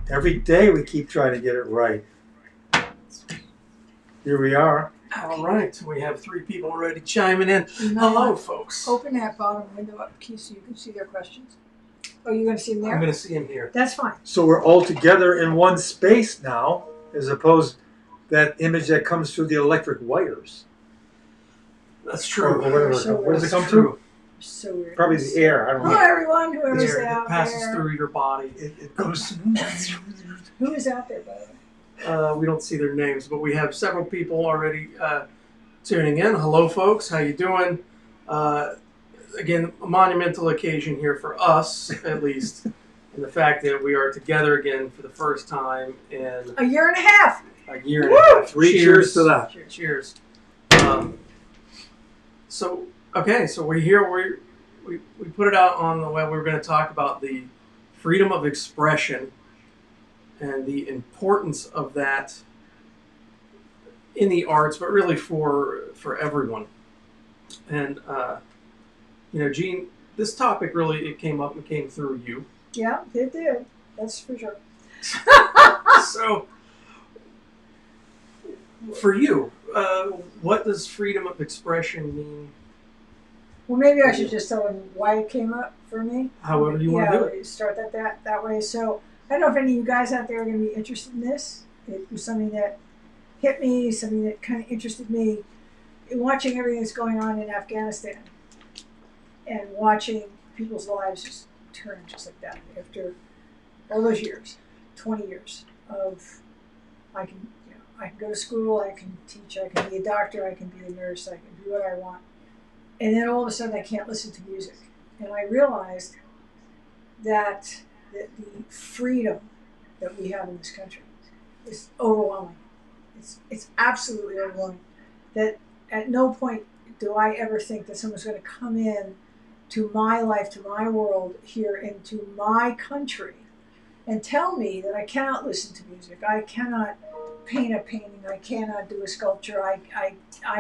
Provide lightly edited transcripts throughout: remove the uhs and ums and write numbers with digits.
Every day we keep trying to get it right. Here we are. All right, we have 3 people already chiming in. Hello, folks. Open that bottom window up, Keith, so you can see their questions. Oh, you're going to see them there? I'm going to see him here. That's fine. So we're all together in one space now, as opposed to that image that comes through the electric wires. That's Or true. whatever. So Where does it That's come true. through? So weird. Probably the air. I don't Hello, know. everyone, whoever's It out passes there. through your body. It goes. Who is out there, by the way? We don't see their names, but we have several people already tuning in. Hello, folks. How you doing? Again, a monumental occasion here for us, at least, in the fact that we are together again for the first time in A year and a half. a year and a half. 3 cheers to that. Cheers. So we're here. We put it out on the web. We're going to talk about the freedom of expression and the importance of that in the arts, but really for everyone. And Gene, this topic really came up and came through you. Yeah, it did. That's for sure. So, for you, what does freedom of expression mean? Well, maybe I should just tell them why it came up for me. However you want to do it. Start that way. So I don't know if any of you guys out there are going to be interested in this. It was something that hit me, something that kind of interested me in watching everything that's going on in Afghanistan and watching people's lives just turn just like that after all those years, 20 years of I can go to school, I can teach, I can be a doctor, I can be a nurse, I can do what I want. And then all of a sudden I can't listen to music. And I realized that the freedom that we have in this country is overwhelming. It's absolutely overwhelming. That at no point do I ever think that someone's going to come in to my life, to my world here, into my country and tell me that I cannot listen to music, I cannot paint a painting, I cannot do a sculpture, I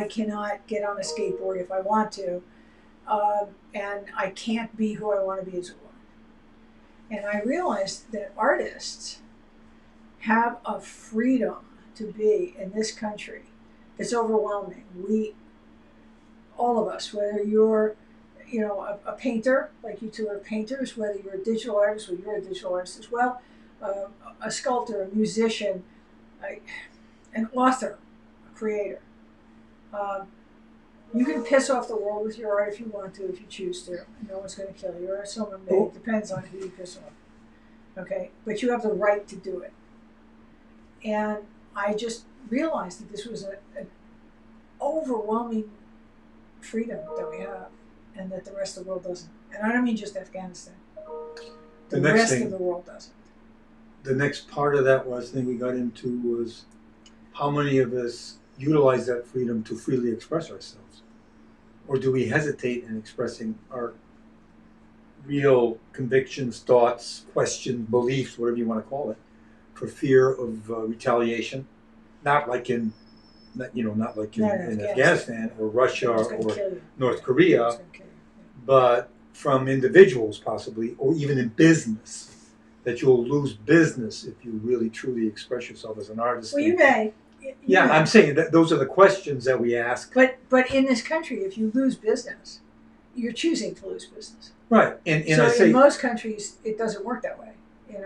cannot get on a skateboard if I want to, and I can't be who I want to be as a woman. And I realized that artists have a freedom to be in this country that's overwhelming. All of us, whether you're a painter, like you two are painters, whether you're a digital artist, well, you're a digital artist as well, a sculptor, a musician, an author, a creator. You can piss off the world with your art if you want to, if you choose to. No one's going to kill you, or someone may. It depends on who you piss off. Okay? But you have the right to do it. And I just realized that this was an overwhelming freedom that we have, and that the rest of the world doesn't. And I don't mean just Afghanistan. The rest of the world doesn't. The next part of that thing we got into was how many of us utilize that freedom to freely express ourselves? Or do we hesitate in expressing our real convictions, thoughts, questions, beliefs, whatever you want to call it, for fear of retaliation? Not like in Afghanistan or Russia or North Korea, but from individuals possibly, or even in business, that you'll lose business if you really truly express yourself as an artist. Well, you may. Yeah, I'm saying that those are the questions that we ask. But in this country, if you lose business, you're choosing to lose business. Right, and so I say in most countries, it doesn't work that way. In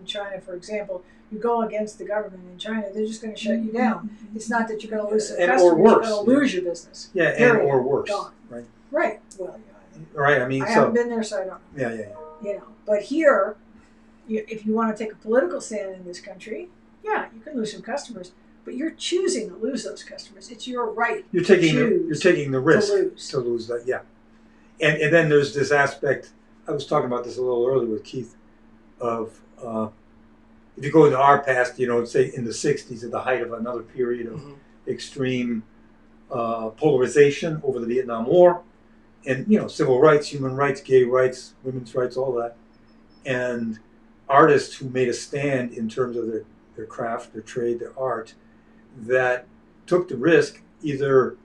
China, for example, you go against the government in China, they're just going to shut you down. It's not that you're going to lose some customers, or worse, you're going to lose your business. Yeah, Period. or worse. Gone. Right. Right. Well, right. I mean, I haven't been there, so I don't know. Yeah. But here, if you want to take a political stand in this country, yeah, you can lose some customers, but you're choosing to lose those customers. It's your right. You're taking the risk to lose that. Yeah. And then there's this aspect. I was talking about this a little earlier with Keith. Of if you go into our past, say in the '60s, at the height of another period of extreme polarization over the Vietnam War, and civil rights, human rights, gay rights, women's rights, all that, and artists who made a stand in terms of their craft, their trade, their art, that took the risk either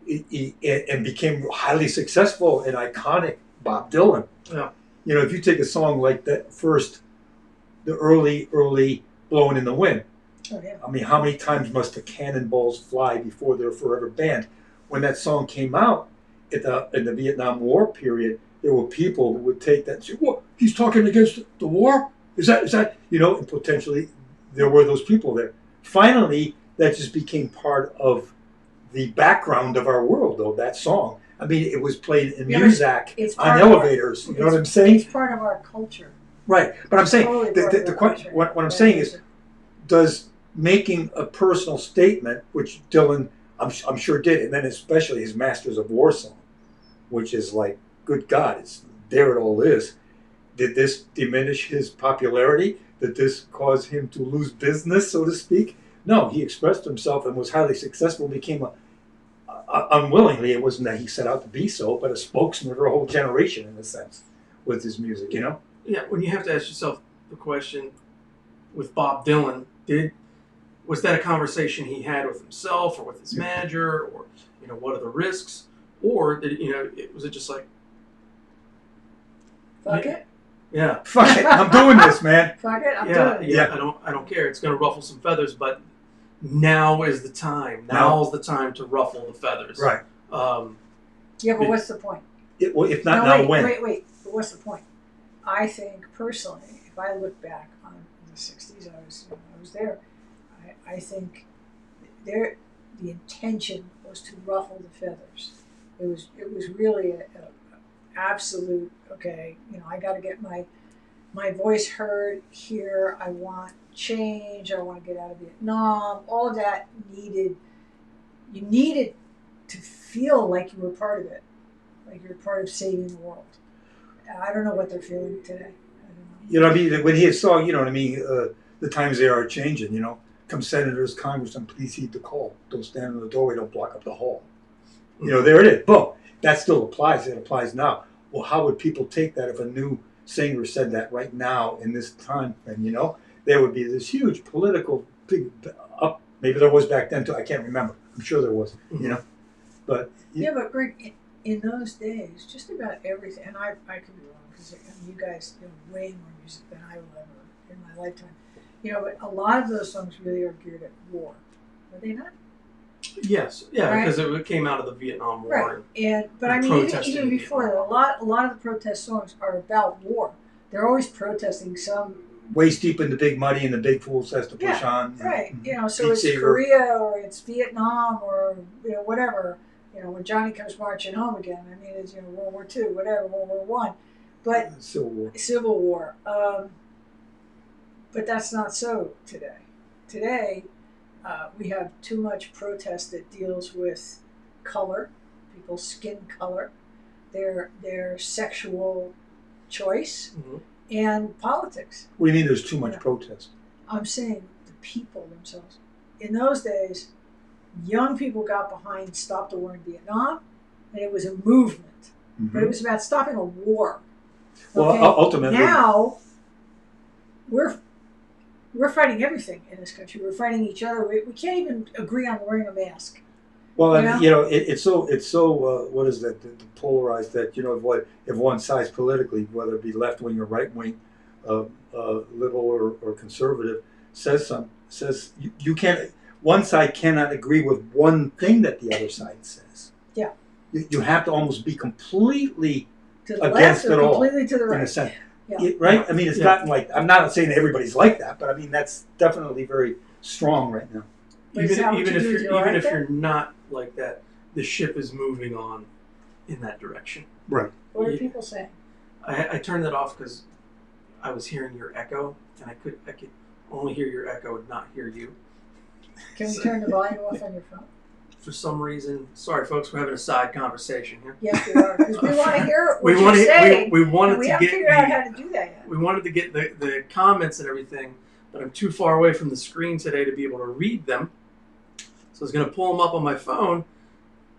and became highly successful and iconic. Bob Dylan. Yeah. If you take a song like that first the early Blowing in the Wind. Oh, yeah. I mean, how many times must the cannonballs fly before they're forever banned? When that song came out in the Vietnam War period, there were people who would take that and say, "What? He's talking against the war? Is that?" And potentially there were those people there. Finally, that just became part of the background of our world, though, that song. I mean, it was played in music on elevators. You know what I'm saying? It's part of our culture. Right. But I'm saying, Totally what I'm saying is, does making a personal statement, which Dylan, I'm sure did, and then especially his Masters of War song, which is like, good God, there it all is. Did this diminish his popularity? Did this cause him to lose business, so to speak? No, he expressed himself and was highly successful, became unwillingly, it wasn't that he set out to be so, but a spokesman for a whole generation in a sense with his music, Yeah, when you have to ask yourself the question with Bob Dylan, was that a conversation he had with himself or with his manager, or what are the risks, or was it just like, fuck it? Yeah, fuck it, I'm doing this, man. Fuck it, I'm doing it. Yeah, I don't care. It's going to ruffle some feathers, but now is the time. Now's the time to ruffle the feathers. Right. Yeah, but what's the point? If not now, when? Wait. But what's the point? I think personally, if I look back on the '60s, I was there. I think the intention was to ruffle the feathers. It was really a absolute, okay, I got to get my voice heard here. I want change. I want to get out of Vietnam. All of that you needed to feel like you were part of it, like you're part of saving the world. I don't know what they're feeling today. I don't know. I mean, when he had song, the times they are changing, Come senators, congressmen, please heed the call. Don't stand in the doorway, don't block up the hall. There it is. Boom. That still applies. It applies now. Well, how would people take that if a new singer said that right now in this time? And, there would be this huge political big up. Maybe there was back then, too. I can't remember. I'm sure there was, But but Greg, in those days, just about everything, and I could be wrong because you guys know way more music than I will ever in my lifetime. But a lot of those songs really are geared at war. Are they not? Yes, yeah, right? Because it came out of the Vietnam War. Right, but I mean, even before that, a lot of the protest songs are about war. They're always protesting some. Waist deep in the big muddy and the big fools has to push on. Right, so it's Korea or it's Vietnam or whatever. When Johnny comes marching home again. I mean, it's World War II, whatever, World War I, but Civil War. But that's not so today. Today, we have too much protest that deals with color, people's skin color, their sexual choice, and politics. What do you mean there's too much protest? I'm saying the people themselves. In those days, young people got behind Stop the War in Vietnam, and it was a movement. But it was about stopping a war. Well, ultimately. Now, we're fighting everything in this country. We're fighting each other. We can't even agree on wearing a mask. Well, it's so what is that? The polarized that if one side politically, whether it be left wing or right wing, liberal or conservative, says you can't. One side cannot agree with one thing that the other side says. Yeah. You have to almost be completely to the against left or it all, completely to the right. In a sense. Yeah. Right? I mean, it's gotten like, I'm not saying everybody's like that, but I mean, that's definitely very strong right now. Even if you're not like that, the ship is moving on in that direction. Right. What are people saying? I turned that off because I was hearing your echo, and I could only hear your echo and not hear you. Can we turn the volume off on your phone? For some reason, sorry folks, we're having a side conversation here. Yes, we are, because we want to hear what you're saying. We wanted we to haven't get figured out how to do that yet. We wanted to get the comments and everything, but I'm too far away from the screen today to be able to read them. So I was going to pull them up on my phone,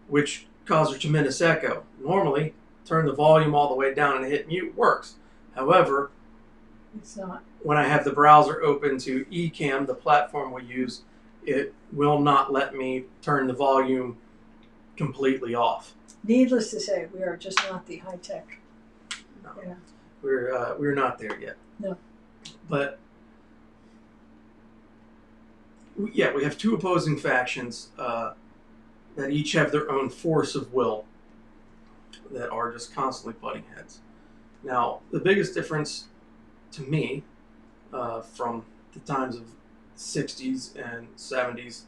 which caused a tremendous echo. Normally, turn the volume all the way down and hit mute works. However, it's not. When I have the browser open to Ecamm, the platform we use, it will not let me turn the volume completely off. Needless to say, we are just not the high tech. No, we're not there yet. No. But we have two opposing factions that each have their own force of will that are just constantly butting heads. Now, the biggest difference to me from the times of the 60s and 70s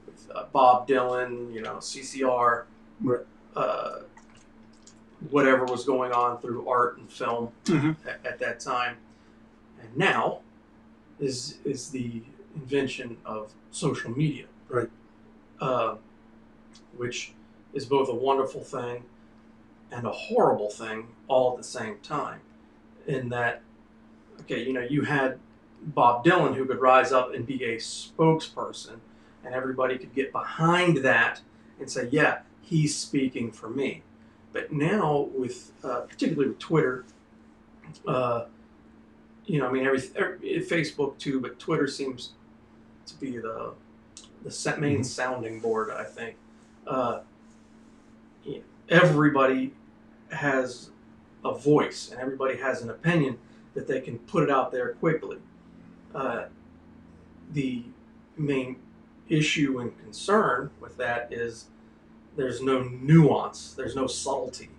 with Bob Dylan, CCR, whatever was going on through art and film at that time, and now is the invention of social media, right? Which is both a wonderful thing and a horrible thing all at the same time. In that, okay, you had Bob Dylan who could rise up and be a spokesperson, and everybody could get behind that and say, yeah, he's speaking for me. But now, with particularly with Twitter, Facebook too, but Twitter seems to be the main sounding board, I think. Everybody has a voice and everybody has an opinion that they can put it out there quickly. The main issue and concern with that is there's no nuance, there's no subtlety.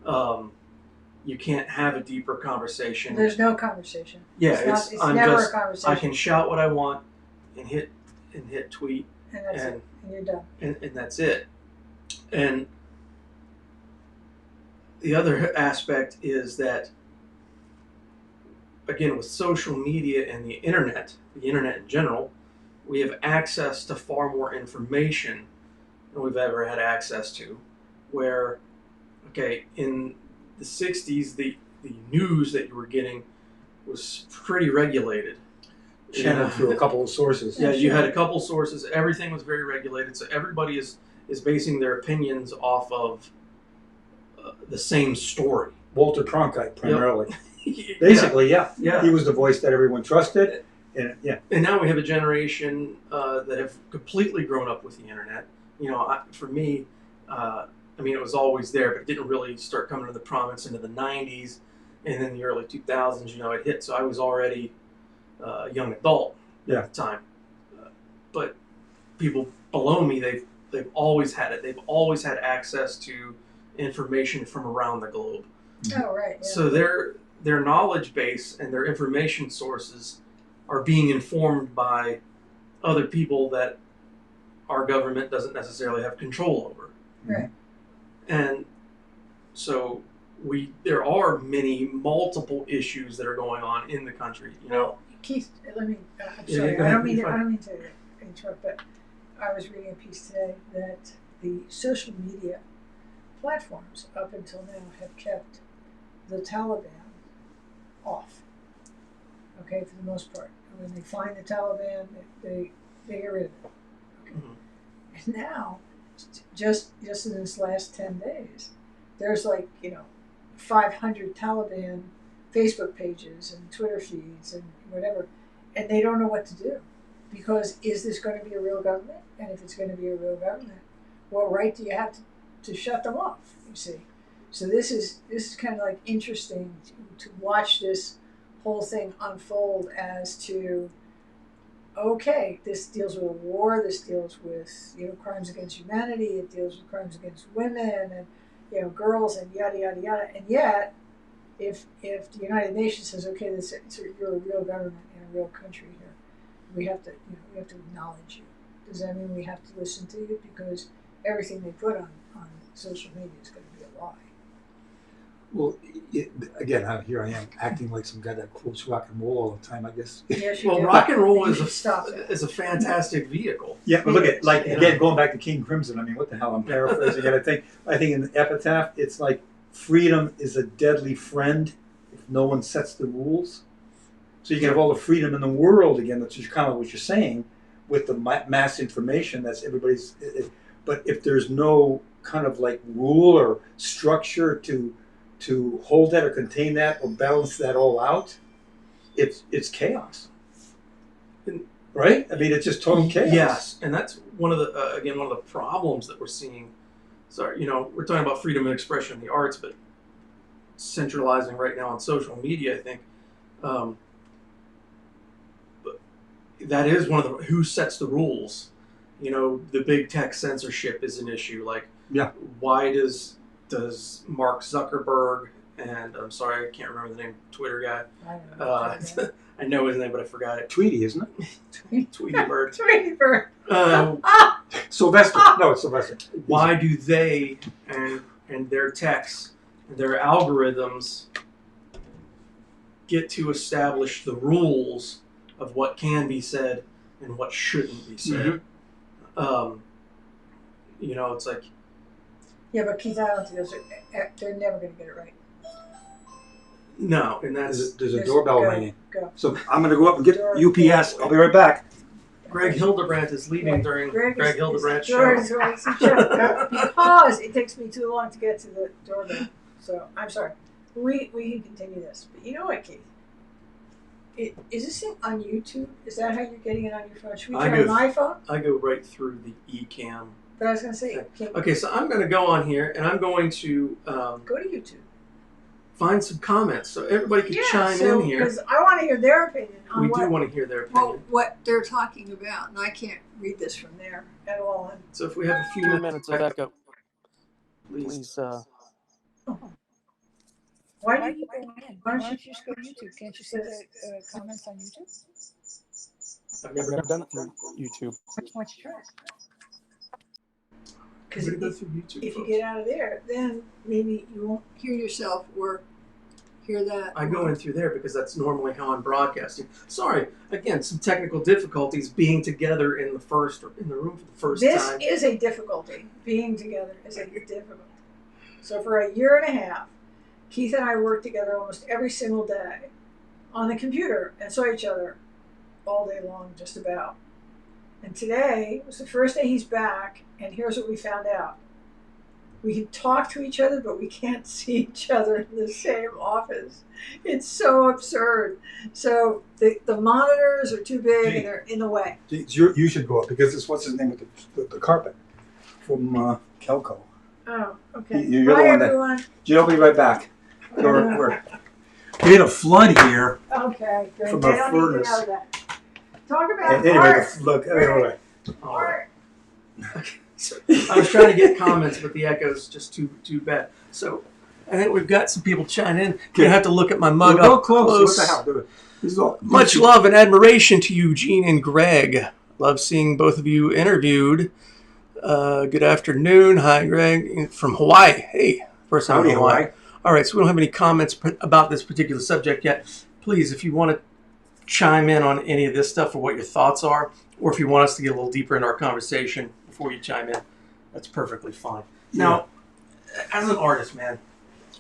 You can't have a deeper conversation. There's no conversation. Yeah, it's never a conversation. I can shout what I want and hit tweet, and that's it. And you're done. And that's it. And the other aspect is that, again, with social media and the internet in general, we have access to far more information than we've ever had access to. Where, okay, in the 60s, the news that you were getting was pretty regulated. Channeled through a couple of sources. Yeah, you had a couple sources. Everything was very regulated, so everybody is basing their opinions off of the same story. Walter Cronkite, primarily. Yep. Basically, yeah. Yeah. He was the voice that everyone trusted. And now we have a generation that have completely grown up with the internet. For me, it was always there, but it didn't really start coming to the prominence into the 90s, and then the early 2000s, it hit. So I was already a young adult at the time. But people below me, they've always had it. They've always had access to information from around the globe. Oh, right. Yeah. So their knowledge base and their information sources are being informed by other people that our government doesn't necessarily have control over. Right. And so there are multiple issues that are going on in the country. Keith, let me. I'm Yeah, sorry. go I ahead. don't mean You're fine. to interrupt, but I was reading a piece today that the social media platforms up until now have kept the Taliban off. Okay, for the most part. When they find the Taliban, they get rid of it. Okay. And now, just in this last 10 days, there's 500 Taliban Facebook pages and Twitter feeds and whatever, and they don't know what to do, because is this going to be a real government? And if it's going to be a real government, what right do you have to shut them off? You see, so this is kind of interesting to watch this whole thing unfold as to, okay, this deals with war, this deals with crimes against humanity, it deals with crimes against women and girls and yada yada yada, and yet if the United Nations says, okay, you're a real government in a real country here, we have to acknowledge you. Does that mean we have to listen to you? Because everything they put on social media is going to be a lie. well, again, here I am acting like some guy that quotes rock and roll all the time, I guess. Yes, you Well, do. rock and roll You is should stop it. a fantastic vehicle. Yeah, but look at Yeah. going back to King Crimson. I mean, what the hell? I'm paraphrasing it. I think in the epitaph, it's like freedom is a deadly friend if no one sets the rules. So you can have all the freedom in the world again. That's just kind of what you're saying with the mass information. That's everybody's. But if there's no kind of rule or structure to hold that or contain that or balance that all out, it's chaos. Right? I mean, it's just total chaos. Yes, and that's one of the problems that we're seeing. Sorry, we're talking about freedom of expression in the arts, but centralizing right now on social media, I think. But that is one of the who sets the rules. You know, the big tech censorship is an issue. Like, why does Mark Zuckerberg and I'm sorry, I can't remember the name, Twitter guy. I know his name, but I forgot it. Tweety, isn't it? Tweety Bird. Tweety Bird. Sylvester. No, it's Sylvester. Why do they and their techs, their algorithms get to establish the rules of what can be said and what shouldn't be said? Mm-hmm. You know, it's like... Yeah, but Keith, I don't think they're never going to get it right. No, and that's... There's a doorbell ringing. Go. So I'm going to go up and get UPS. I'll be right back. Greg Hildebrandt is leaving during Greg Hildebrandt's show. Because it takes me too long to get to the doorbell. So, I'm sorry. We can continue this. But you know what, Keith? Is this thing on YouTube? Is that how you're getting it on your phone? Should we try an iPhone? I go right through the eCam. But I was going to say... Okay, so I'm going to go on here, and I'm going to... go to YouTube. Find some comments so everybody can chime in here. Because I want to hear their opinion on we do want to hear their opinion. Well, what they're talking about, and I can't read this from there at all. So if we have a few minutes of echo, please. Why do you go in? Why don't you just go to YouTube? Can't you see the comments on YouTube? I've never done it through YouTube. Why don't you try? Because if you get out of there, then maybe you won't hear yourself or hear that. I go in through there because that's normally how I'm broadcasting. Sorry, again, some technical difficulties being together in the room for the first time. This is a difficulty. Being together is a difficulty. So for a year and a half, Keith and I worked together almost every single day on the computer and saw each other all day long, just about. And today was the first day he's back, and here's what we found out. We can talk to each other, but we can't see each other in the same office. It's so absurd. So the monitors are too big, and they're in the way. You should go up, because it's, what's his name with the carpet from Kelco. Oh, okay. You're Bye, the one everyone. Jill will be right back. We had a flood here. Okay, good. From They our don't need to furnace. know that. Talk about Anyway, art. look. Art. Okay. So I was trying to get comments, but the echo's just too bad. So I think we've got some people chiming in. You're gonna have to look at my mug up close. What the hell? Much love and admiration to Eugene and Greg. Love seeing both of you interviewed. Good afternoon. Hi, Greg from Hawaii. Hey, first time in Hawaii. All right, so we don't have any comments about this particular subject yet. Please, if you want to chime in on any of this stuff or what your thoughts are, or if you want us to get a little deeper into our conversation before you chime in, that's perfectly fine. Now, as an artist, man,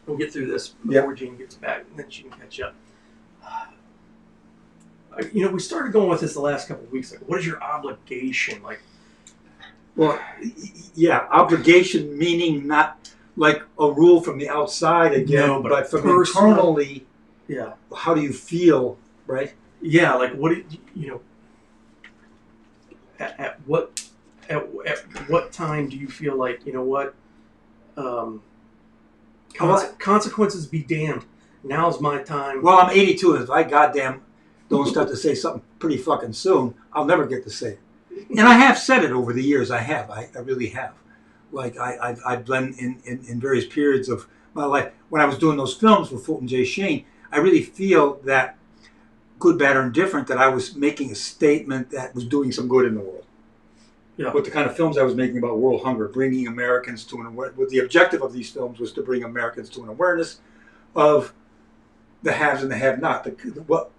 we'll get through this before Jean gets back, and then she can catch up. You know, we started going with this the last couple of weeks. Like, what is your obligation? Like, well, yeah, obligation meaning not like a rule from the outside again, no, but from internally. Yeah. How do you feel, right? Yeah, like what you know? At what time do you feel like, you know what? Consequences be damned. Now's my time. Well, I'm 82, and if I goddamn don't start to say something pretty fucking soon, I'll never get to say it. And I have said it over the years. I really have. Like I've been in various periods of my life. When I was doing those films with Fulton J. Sheen, I really feel that, good, bad, or indifferent, that I was making a statement that was doing some good in the world. Yeah. With the kind of films I was making about world hunger, bringing Americans to an awareness. With the objective of these films was to bring Americans to an awareness of the haves and the have-not. What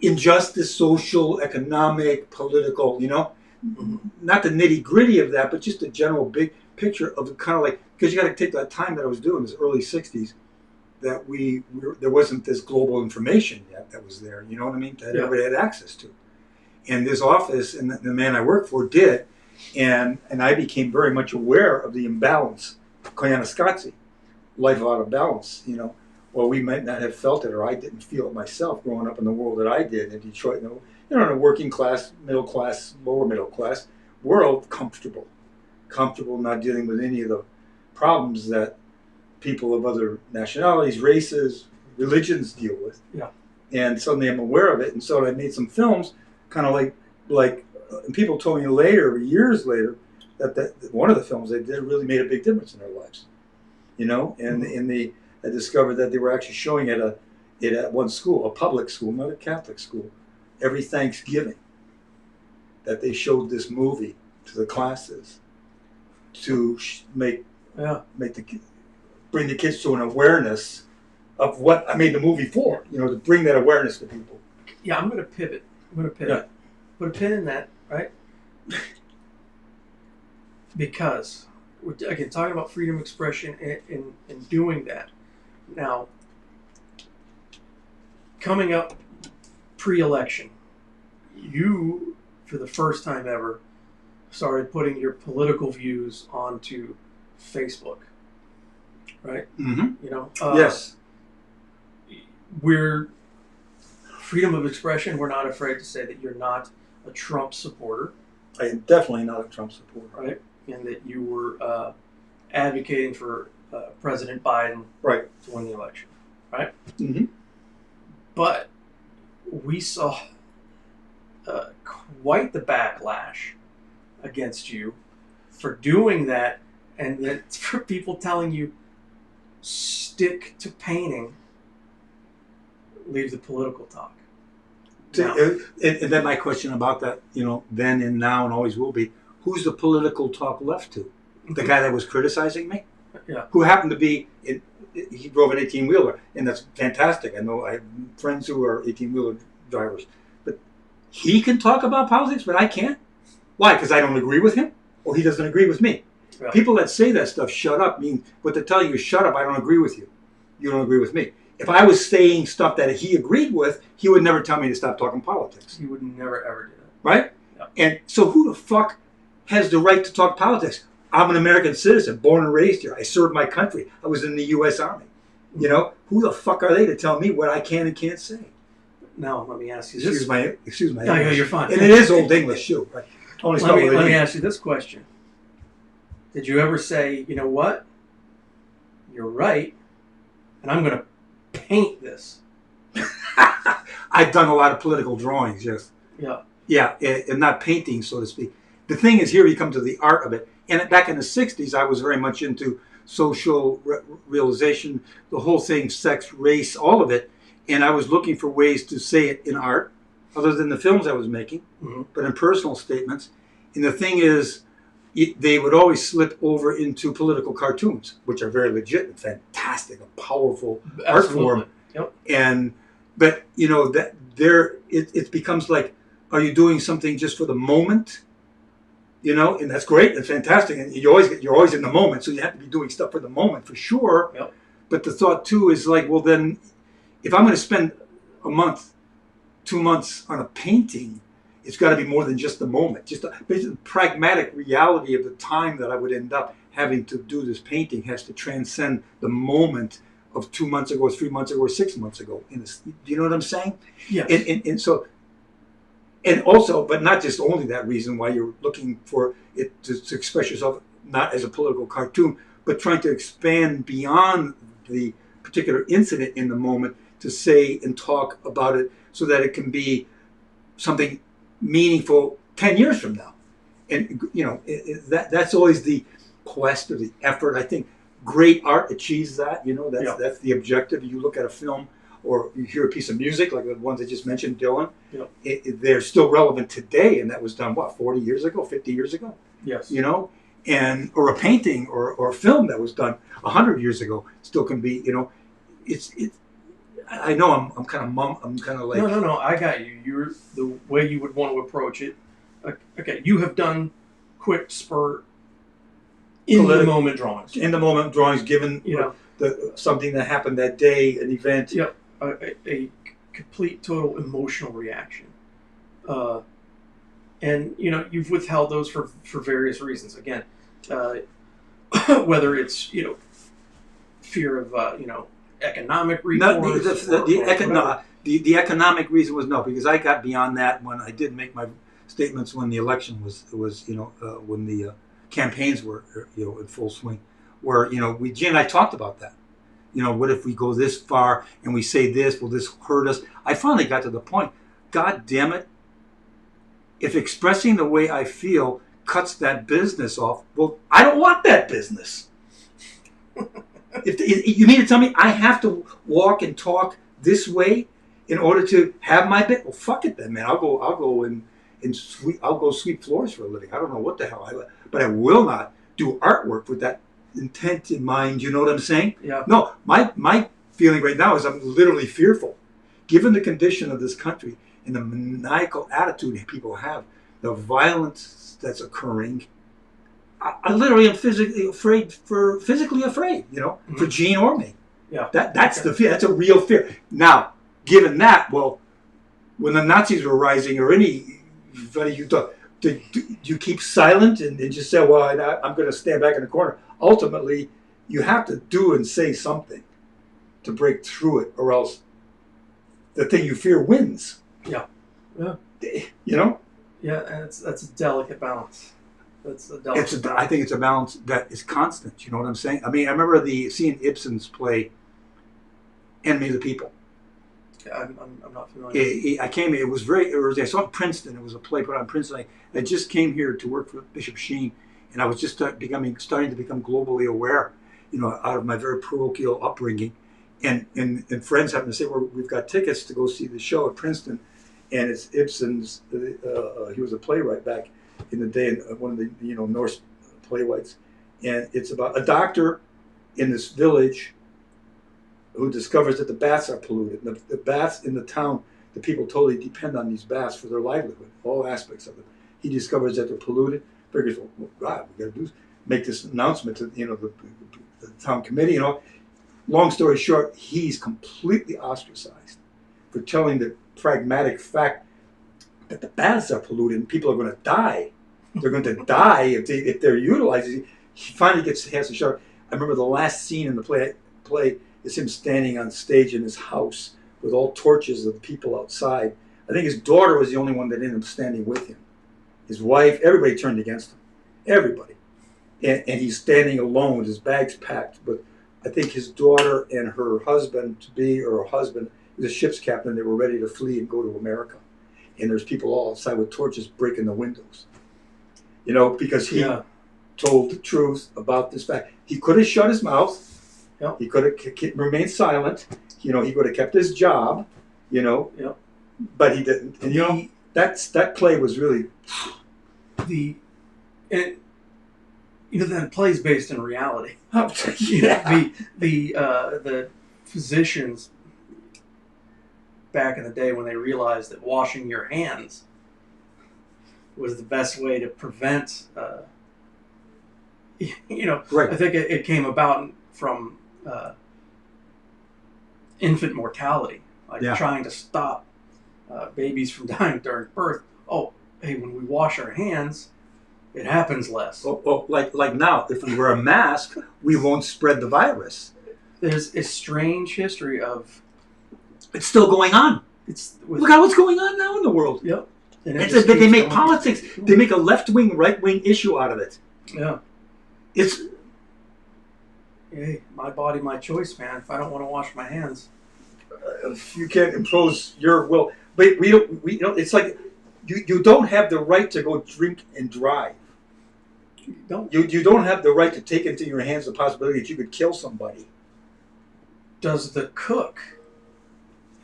injustice, social, economic, political, you know? Mm-hmm. Not the nitty-gritty of that, but just a general big picture of kind of like, because you got to take that time that I was doing, this early 60s, that there wasn't this global information yet that was there, you know what I mean, that everybody had access to. And this office, and the man I worked for did, and I became very much aware of the imbalance, koyaanisqatsi, life out of balance, you know. Well, we might not have felt it, or I didn't feel it myself growing up in the world that I did in Detroit, you know, in a working class, middle class, lower middle class world, comfortable, not dealing with any of the problems that people of other nationalities, races, religions deal with. Yeah. And suddenly I'm aware of it, and so I made some films kind of like people told me later, years later, that one of the films they did really made a big difference in their lives. You know, and I discovered that they were actually showing it at one school, a public school, not a Catholic school, every Thanksgiving. That they showed this movie to the classes to bring the kids to an awareness of what I made the movie for. You know, to bring that awareness to people. Yeah, I'm going to pivot. Yeah. Put a pin in that, right? Because we're again talking about freedom of expression and doing that. Now, coming up pre-election, you, for the first time ever, started putting your political views onto Facebook, right? Mm-hmm. You know, yes. We're freedom of expression. We're not afraid to say that you're not a Trump supporter. I am definitely not a Trump supporter, right? And that you were advocating for President Biden, right, to win the election, right? Mm-hmm. But we saw quite the backlash against you for doing that, and then for people telling you stick to painting, leave the political talk. And then my question about that, you know, then and now and always will be, who's the political talk left to? The guy that was criticizing me? Yeah. Who happened to be, he drove an 18-wheeler, and that's fantastic. I know I have friends who are 18-wheeler drivers. But he can talk about politics, but I can't? Why? Because I don't agree with him? Or he doesn't agree with me? Yeah. People that say that stuff, shut up, mean what they're telling you is shut up, I don't agree with you. You don't agree with me. If I was saying stuff that he agreed with, he would never tell me to stop talking politics. He would never, ever do that. Right? Yeah. And so who the fuck has the right to talk politics? I'm an American citizen, born and raised here. I served my country. I was in the U.S. Army. You know, who the fuck are they to tell me what I can and can't say? Now, let me ask you this. Excuse my no, you're fine. And it is Old English, too. Right? Let me ask you this question. Did you ever say, you know what? You're right, and I'm going to paint this? I've done a lot of political drawings, yes. Yeah. Yeah, and not painting, so to speak. The thing is, here you come to the art of it. And back in the 60s, I was very much into social realization, the whole thing, sex, race, all of it. And I was looking for ways to say it in art, other than the films I was making, but in personal statements. And the thing is, they would always slip over into political cartoons, which are very legit and fantastic, a powerful art form. Yep. But you know that it becomes like, are you doing something just for the moment? You know, and that's great and fantastic, and you're always in the moment, so you have to be doing stuff for the moment for sure. Yep. But the thought too is like, well, then, if I'm going to spend a month, 2 months on a painting, it's got to be more than just the moment. Just the pragmatic reality of the time that I would end up having to do this painting has to transcend the moment of 2 months ago, or 3 months ago, or 6 months ago. Do you know what I'm saying? Yes. And so. And also, but not just only that reason why you're looking for it to express yourself, not as a political cartoon, but trying to expand beyond the particular incident in the moment to say and talk about it so that it can be something meaningful 10 years from now. And, you know, that's always the quest or the effort. I think great art achieves that, you know, that's the objective. You look at a film, or you hear a piece of music, like the ones I just mentioned, Dylan, they're still relevant today, and that was done, 40 years ago, 50 years ago? Yes. You know? Or a painting or a film that was done 100 years ago still can be, you know, I know I'm kind of like... No, I got you. You're the way you would want to approach it. Okay, you have done quick spur in-the-moment drawings. In-the-moment drawings, given something that happened that day, an event. Yep. A complete, total emotional reaction, and you know you've withheld those for various reasons. Again, whether it's fear of economic recourse. The economic reason was no, because I got beyond that when I did make my statements when the election was when the campaigns were in full swing, where Gene and I talked about that. What if we go this far and we say this? Will this hurt us? I finally got to the point. God damn it! if expressing the way I feel cuts that business off, well, I don't want that business. If you mean to tell me I have to walk and talk this way in order to have my bit? Well, fuck it then, man. I'll go sweep floors for a living. I don't know what the hell but I will not do artwork with that intent in mind. You know what I'm saying? Yeah. No, my feeling right now is I'm literally fearful, given the condition of this country and the maniacal attitude that people have, the violence that's occurring. I literally am physically afraid, you know, for Gene or me. Yeah. That's the fear. That's a real fear. Now, given that, well, when the Nazis were rising, or anybody you thought, do you keep silent and just say, well, I'm going to stand back in the corner? Ultimately, you have to do and say something to break through it, or else the thing you fear wins. Yeah. Yeah. You know? Yeah, and that's a delicate balance. I think it's a balance that is constant. You know what I'm saying? I mean, I remember seeing Ibsen's play Enemy of the People. Yeah, I'm not familiar. I came. It was I saw it in Princeton. It was a play put on in Princeton. I just came here to work for Bishop Sheen, and I was just starting to become globally aware. You know, out of my very parochial upbringing, and friends happened to say, well, we've got tickets to go see the show at Princeton, and it's Ibsen's. He was a playwright back in the day, one of the Norse playwrights, and it's about a doctor in this village who discovers that the baths are polluted. And the baths in the town, the people totally depend on these baths for their livelihood, all aspects of it. He discovers that they're polluted. Figures, well, God, we got to make this announcement to the town committee. Long story short, he's completely ostracized for telling the pragmatic fact that the baths are polluted and people are going to die. They're going to die if they're utilized. He finally has to show. I remember the last scene in the play is him standing on stage in his house with all torches of the people outside. I think his daughter was the only one that ended up standing with him. His wife, everybody turned against him. Everybody. And he's standing alone with his bags packed. But I think his daughter and her husband, he was a ship's captain. They were ready to flee and go to America. And there's people all outside with torches breaking the windows. Because he told the truth about this fact. He could have shut his mouth. Yep. He could have remained silent. He could have kept his job. Yep. But he didn't. And that play was really that play is based in reality. Yeah. The physicians back in the day, when they realized that washing your hands was the best way to prevent, right. I think it came about from infant mortality, trying to stop babies from dying during birth. Oh, hey, when we wash our hands, it happens less. Like now, if we wear a mask, we won't spread the virus. There's a strange history of... It's still going on. Look at what's going on now in the world. Yep. They make politics. They make a left-wing, right-wing issue out of it. Yeah. Hey, my body, my choice, man. If I don't want to wash my hands, you can't impose your will. But we don't. It's like you don't have the right to go drink and drive. You don't have the right to take into your hands the possibility that you could kill somebody. Does the cook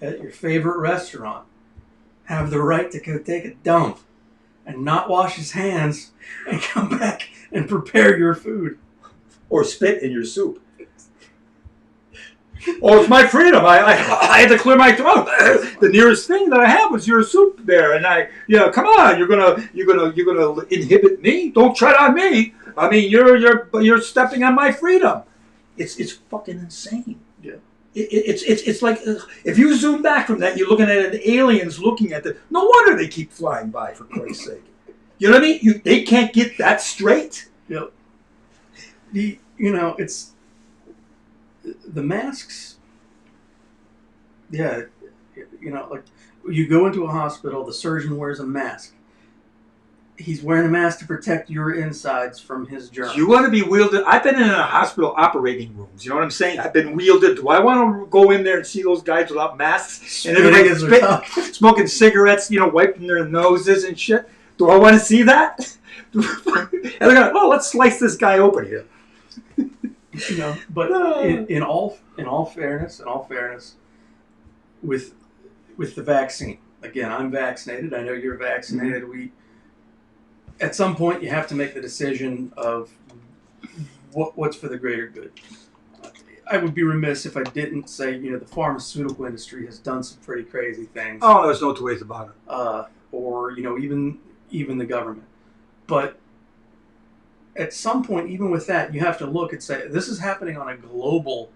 at your favorite restaurant have the right to go take a dump and not wash his hands and come back and prepare your food? Or spit in your soup? Oh, it's my freedom. I had to clear my throat. The nearest thing that I have was your soup there, and come on, you're gonna inhibit me? Don't tread on me. I mean, you're stepping on my freedom. It's fucking insane. Yeah. It's like if you zoom back from that, you're looking at aliens looking at no wonder they keep flying by, for Christ's sake. You know what I mean? They can't get that straight. Yep. It's the masks. Yeah, like you go into a hospital, the surgeon wears a mask. He's wearing a mask to protect your insides from his germs. You want to be wielded? I've been in a hospital operating rooms. You know what I'm saying? I've been wielded. Do I want to go in there and see those guys without masks and everybody smoking cigarettes, wiping their noses and shit? Do I want to see that? And they're going, oh, let's slice this guy open here. You know, but in all fairness, with the vaccine, again, I'm vaccinated. I know you're vaccinated. Mm-hmm. At some point, you have to make the decision of what's for the greater good. I would be remiss if I didn't say, you know, the pharmaceutical industry has done some pretty crazy things. Oh, there's no two ways about it. Or, you know, even the government. But at some point, even with that, you have to look and say, this is happening on a global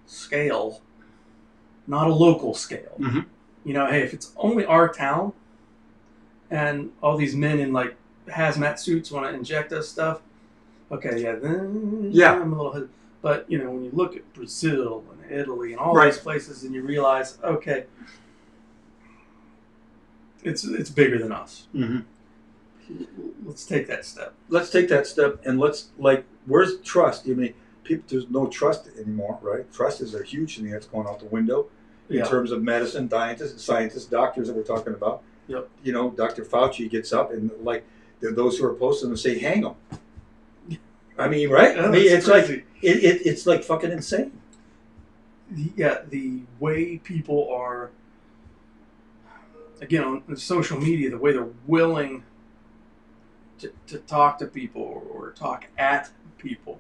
scale, not a local scale. Mm-hmm. You know, hey, if it's only our town and all these men in like hazmat suits want to inject us stuff, okay, yeah, then I'm a little hesitant. But, you know, when you look at Brazil and Italy and all these places and you realize, okay, it's bigger than us. Mm-hmm. Let's take that step. Let's take that step, and let's, like, where's trust? I mean, people, there's no trust anymore, right? Trust is a huge thing that's going out the window in terms of medicine, scientists, doctors that we're talking about. Yep. You know, Dr. Fauci gets up and, like, those who are opposed to him say, hang them. I mean, right? Yeah, I mean, it's crazy. like it's like fucking insane. Yeah, the way people are, again, on social media, the way they're willing to talk to people or talk at people,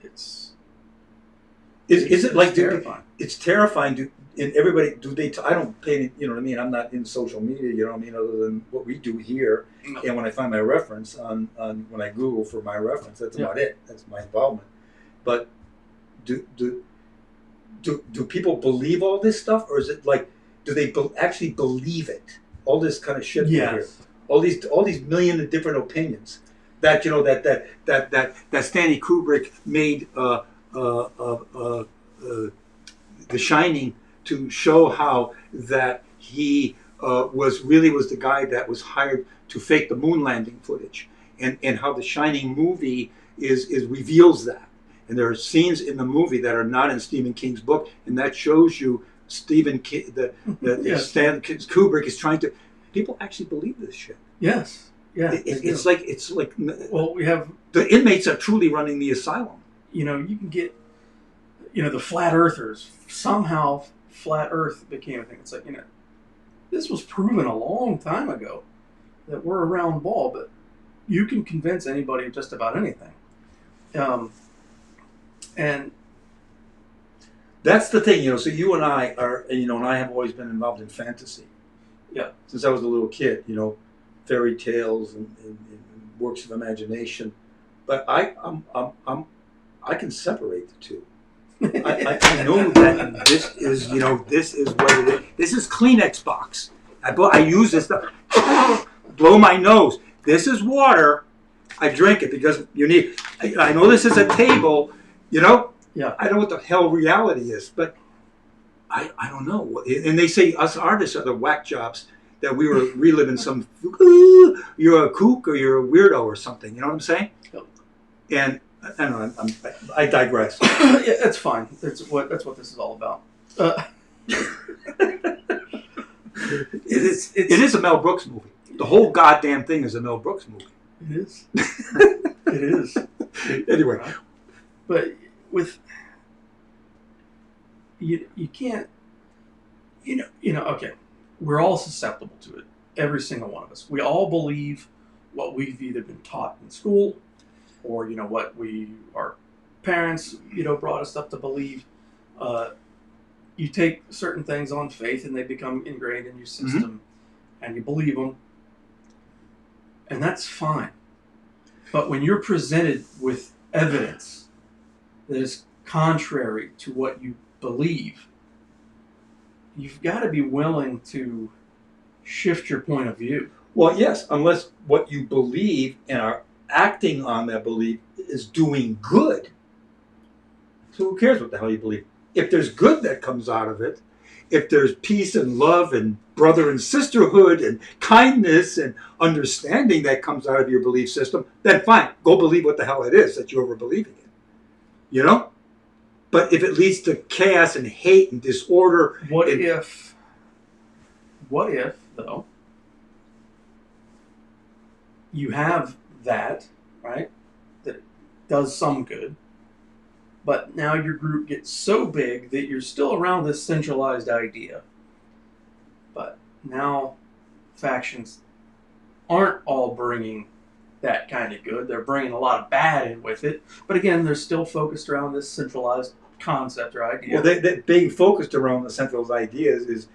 is it like terrifying? It's terrifying. And everybody, I don't pay any, you know what I mean? I'm not in social media, you know what I mean, other than what we do here. No. And when I find my reference on when I Google for my reference, that's about it. That's my involvement. But do people believe all this stuff, or is it like, do they actually believe it? All this kind of shit here. All these million of different opinions. That, you know, that Stanley Kubrick made The Shining to show how that he was the guy that was hired to fake the moon landing footage, and how The Shining movie is reveals that. And there are scenes in the movie that are not in Stephen King's book, and that shows you Stephen King, Stan Kubrick is trying to. People actually believe this shit. Yes. Yeah. It's like. Well, we have the inmates are truly running the asylum. You know, you can get, you know, the flat earthers. Somehow, flat Earth became a thing. It's like, you know, this was proven a long time ago that we're a round ball, but you can convince anybody of just about anything. And that's the thing, you know. So you and I are, you know, and I have always been involved in fantasy. Yeah. Since I was a little kid, you know, fairy tales and works of imagination. But I can separate the two. I know that this is, you know, this is what it is. This is Kleenex box. I use this stuff. Blow my nose. This is water. I drink it because you need. I know this is a table. You know. Yeah. I know what the hell reality is, but I don't know. And they say us artists are the whack jobs that we live in some. You're a kook or you're a weirdo or something. You know what I'm saying? Yep. And. I don't know. I digress. Yeah, that's fine. That's what this is all about. It is a Mel Brooks movie. The whole goddamn thing is a Mel Brooks movie. It is. It is. Anyway, but with you can't. You know. Okay, we're all susceptible to it. Every single one of us. We all believe what we've either been taught in school, or, you know, what our parents, you know, brought us up to believe. You take certain things on faith and they become ingrained in your system, and you believe them, and that's fine. But when you're presented with evidence that is contrary to what you believe, you've got to be willing to shift your point of view. Well, yes, unless what you believe and are acting on that belief is doing good. So who cares what the hell you believe? If there's good that comes out of it, if there's peace and love and brother and sisterhood and kindness and understanding that comes out of your belief system, then fine, go believe what the hell it is that you're over believing in. You know? But if it leads to chaos and hate and disorder... What if, though, you have that, right, that does some good, but now your group gets so big that you're still around this centralized idea. But now factions aren't all bringing that kind of good. They're bringing a lot of bad in with it. But again, they're still focused around this centralized concept or idea. Well, they being focused around the central ideas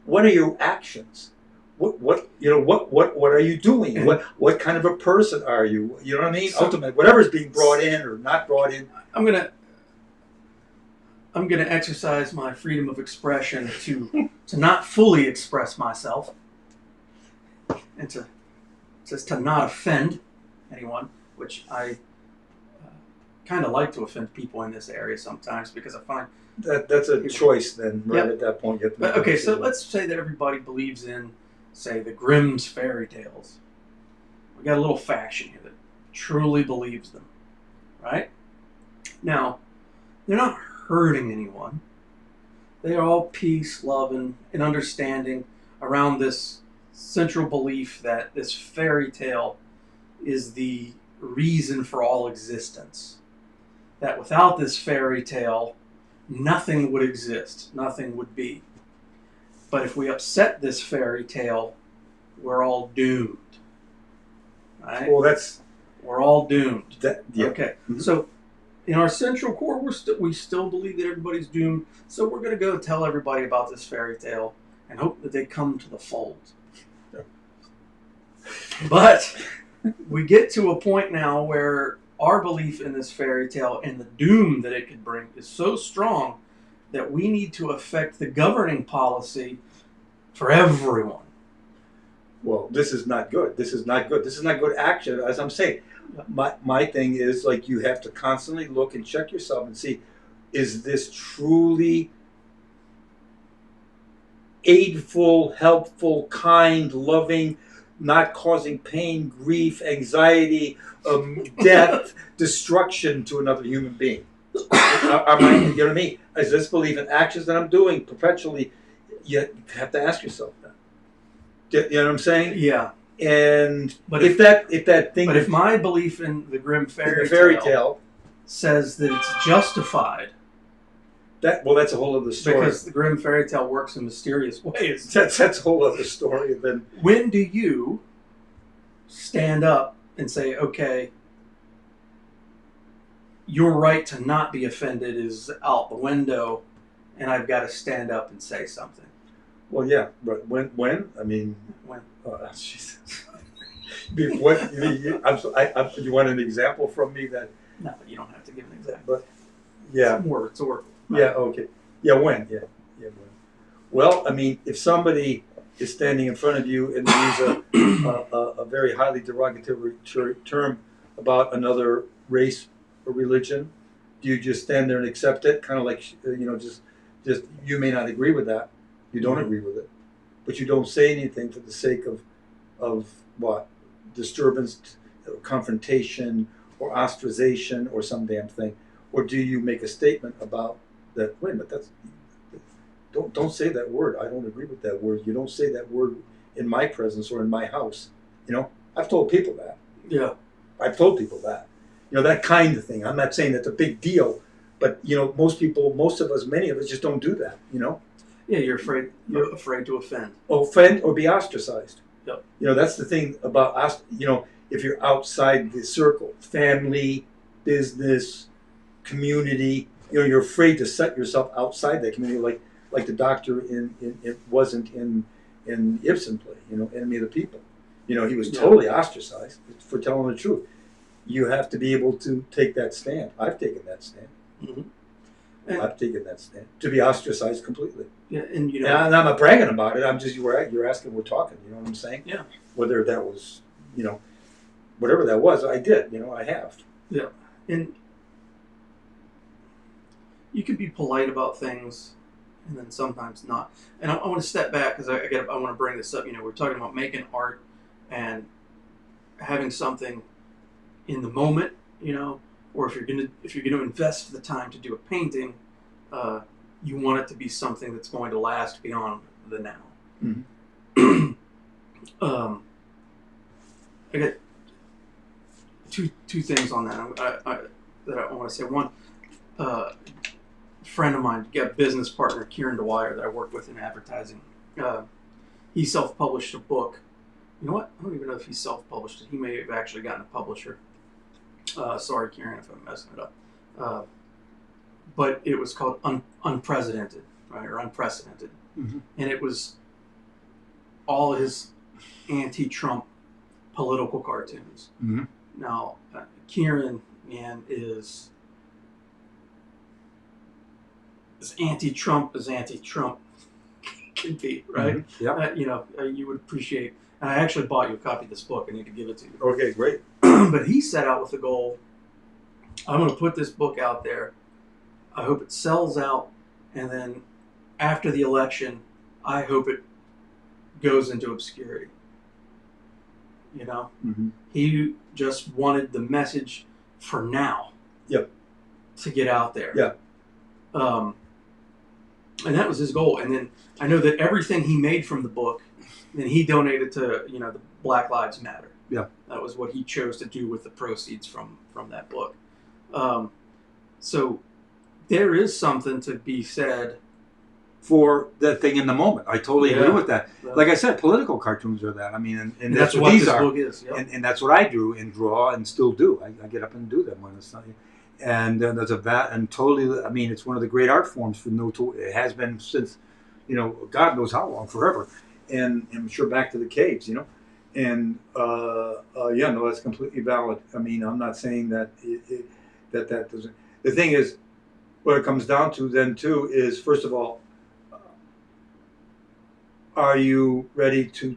what are your actions? What are you doing? What kind of a person are you? You know what I mean? So, ultimately, whatever's being brought in or not brought in. I'm gonna exercise my freedom of expression to not fully express myself, and to not offend anyone, which I kind of like to offend people in this area sometimes because I find That's a choice then, right? Yep. At that point, you have to But, make a okay, so decision. let's say that everybody believes in, say, the Grimm's fairy tales. We got a little faction here that truly believes them, right? Now, they're not hurting anyone. They are all peace, love, and understanding around this central belief that this fairy tale is the reason for all existence. That without this fairy tale, nothing would exist, nothing would be. But if we upset this fairy tale, we're all doomed. Right? Well, that's We're all doomed. that. Yeah. Okay, Mhm. so in our central core, we still believe that everybody's doomed. So we're going to go tell everybody about this fairy tale and hope that they come to the fold. Yeah. But we get to a point now where our belief in this fairy tale and the doom that it could bring is so strong that we need to affect the governing policy for everyone. Well, this is not good. This is not good. This is not good action. As I'm saying, my thing is like you have to constantly look and check yourself and see, is this truly aidful, helpful, kind, loving, not causing pain, grief, anxiety, death, destruction to another human being? You know what I mean? Is this belief in actions that I'm doing perpetually? You have to ask yourself that. You know what I'm saying? Yeah. And But if that thing, But if my belief in the Grimm in fairy, the fairy tale tale, says that it's justified that's a whole other story. because the Grimm fairy tale works in mysterious ways, That's a whole other story. And then when do you stand up and say, okay, your right to not be offended is out the window, and I've got to stand up and say something? well, yeah, but when I mean, When? oh, Jesus. What you want an example from me that? No, you don't have to give an example. But yeah, It's more rhetorical. yeah, okay, yeah, when, yeah, when. Well, I mean, if somebody is standing in front of you and they use a very highly derogatory term about another race or religion, do you just stand there and accept it? Kind of like just you may not agree with that, you don't agree with it, but you don't say anything for the sake of what? Disturbance, confrontation, or ostracization, or some damn thing, or do you make a statement about that? Wait a minute, don't say that word. I don't agree with that word. You don't say that word in my presence or in my house. I've told people that. Yeah. I've told people that. That kind of thing. I'm not saying that's a big deal, but most of us, many of us, just don't do that. Yeah, you're afraid. You're afraid to offend. Offend or be ostracized. Yep. That's the thing about us. If you're outside the circle, family, business, community, you're afraid to set yourself outside that community, like the doctor it wasn't in Ibsen play, Enemy of the People. He was totally ostracized for telling the truth. You have to be able to take that stand. I've taken that stand. Mm-hmm. I've taken that stand to be ostracized completely. Yeah, and And I'm not bragging about it. I'm just you're asking, we're talking. You know what I'm saying? Yeah. Whether that was, whatever that was, I did. I have. Yeah, and you can be polite about things, and then sometimes not. And I want to step back because I want to bring this up. We're talking about making art and having something in the moment. Or if you're gonna invest the time to do a painting, you want it to be something that's going to last beyond the now. Mm-hmm. I got two things on that that I want to say. One, friend of mine, got a business partner, Kieran Dwyer, that I work with in advertising. He self-published a book. You know what? I don't even know if he self-published it. He may have actually gotten a publisher. Sorry, Kieran, if I'm messing it up. But it was called Unprecedented, right, or Unprecedented. Mm-hmm. And it was all his anti-Trump political cartoons. Mm-hmm. Now, Kieran, man, is as anti-Trump as anti-Trump can be, right? Mm-hmm. Yeah. You would appreciate. And I actually bought you a copy of this book. I need to give it to you. Okay, great. But he set out with the goal, I'm going to put this book out there. I hope it sells out. And then after the election, I hope it goes into obscurity. Mm-hmm. He just wanted the message for now. Yep. To get out there. Yeah. And that was his goal. And then I know that everything he made from the book, then he donated to, the Black Lives Matter. Yeah. That was what he chose to do with the proceeds from that book. So there is something to be said for that thing in the moment. I totally agree with that. Yeah. Like I said, political cartoons are that. I mean, and that's what what these this are. book is. Yep. And that's what I do and draw and still do. I get up and do them when it's not. And there's and totally. I mean, it's one of the great art forms for it has been since, God knows how long, forever. And I'm sure back to the caves, And that's completely valid. I mean, I'm not saying that that doesn't. The thing is, what it comes down to then too is, first of all, are you ready to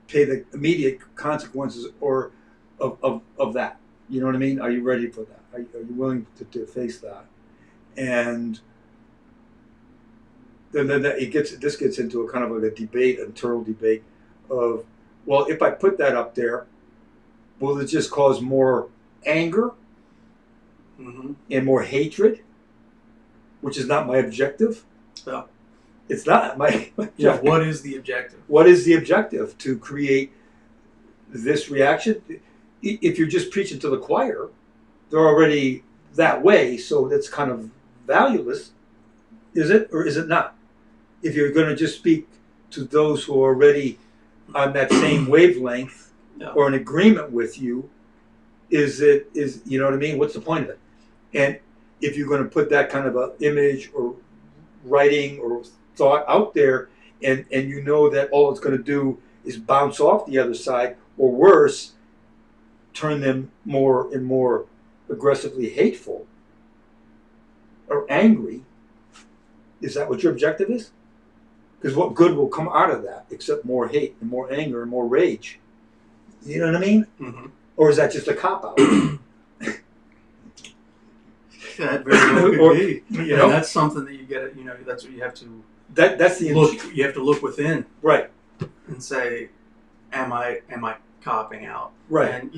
pay the immediate consequences of that? You know what I mean? Are you ready for that? Are you willing to face that? And then this gets into a kind of like a debate, internal debate of, well, if I put that up there, will it just cause more anger Mm-hmm. and more hatred, which is not my objective? Yeah. It's not my Yeah. What is the objective? What is the objective? To create this reaction? If you're just preaching to the choir, they're already that way, so that's kind of valueless. Is it, or is it not? If you're going to just speak to those who are already on that same wavelength or in agreement with you, is you know what I mean? What's the point of it? And if you're going to put that kind of an image or writing or thought out there, and you know that all it's going to do is bounce off the other side, or worse, turn them more and more aggressively hateful or angry, is that what your objective is? Because what good will come out of that except more hate and more anger and more rage? You know what I mean? Mm-hmm. Or is that just a cop-out? That very well could be. And that's something that you get. That's what you have to. That's the look. You have to look within, right, and say, "Am I copping out?" Right. And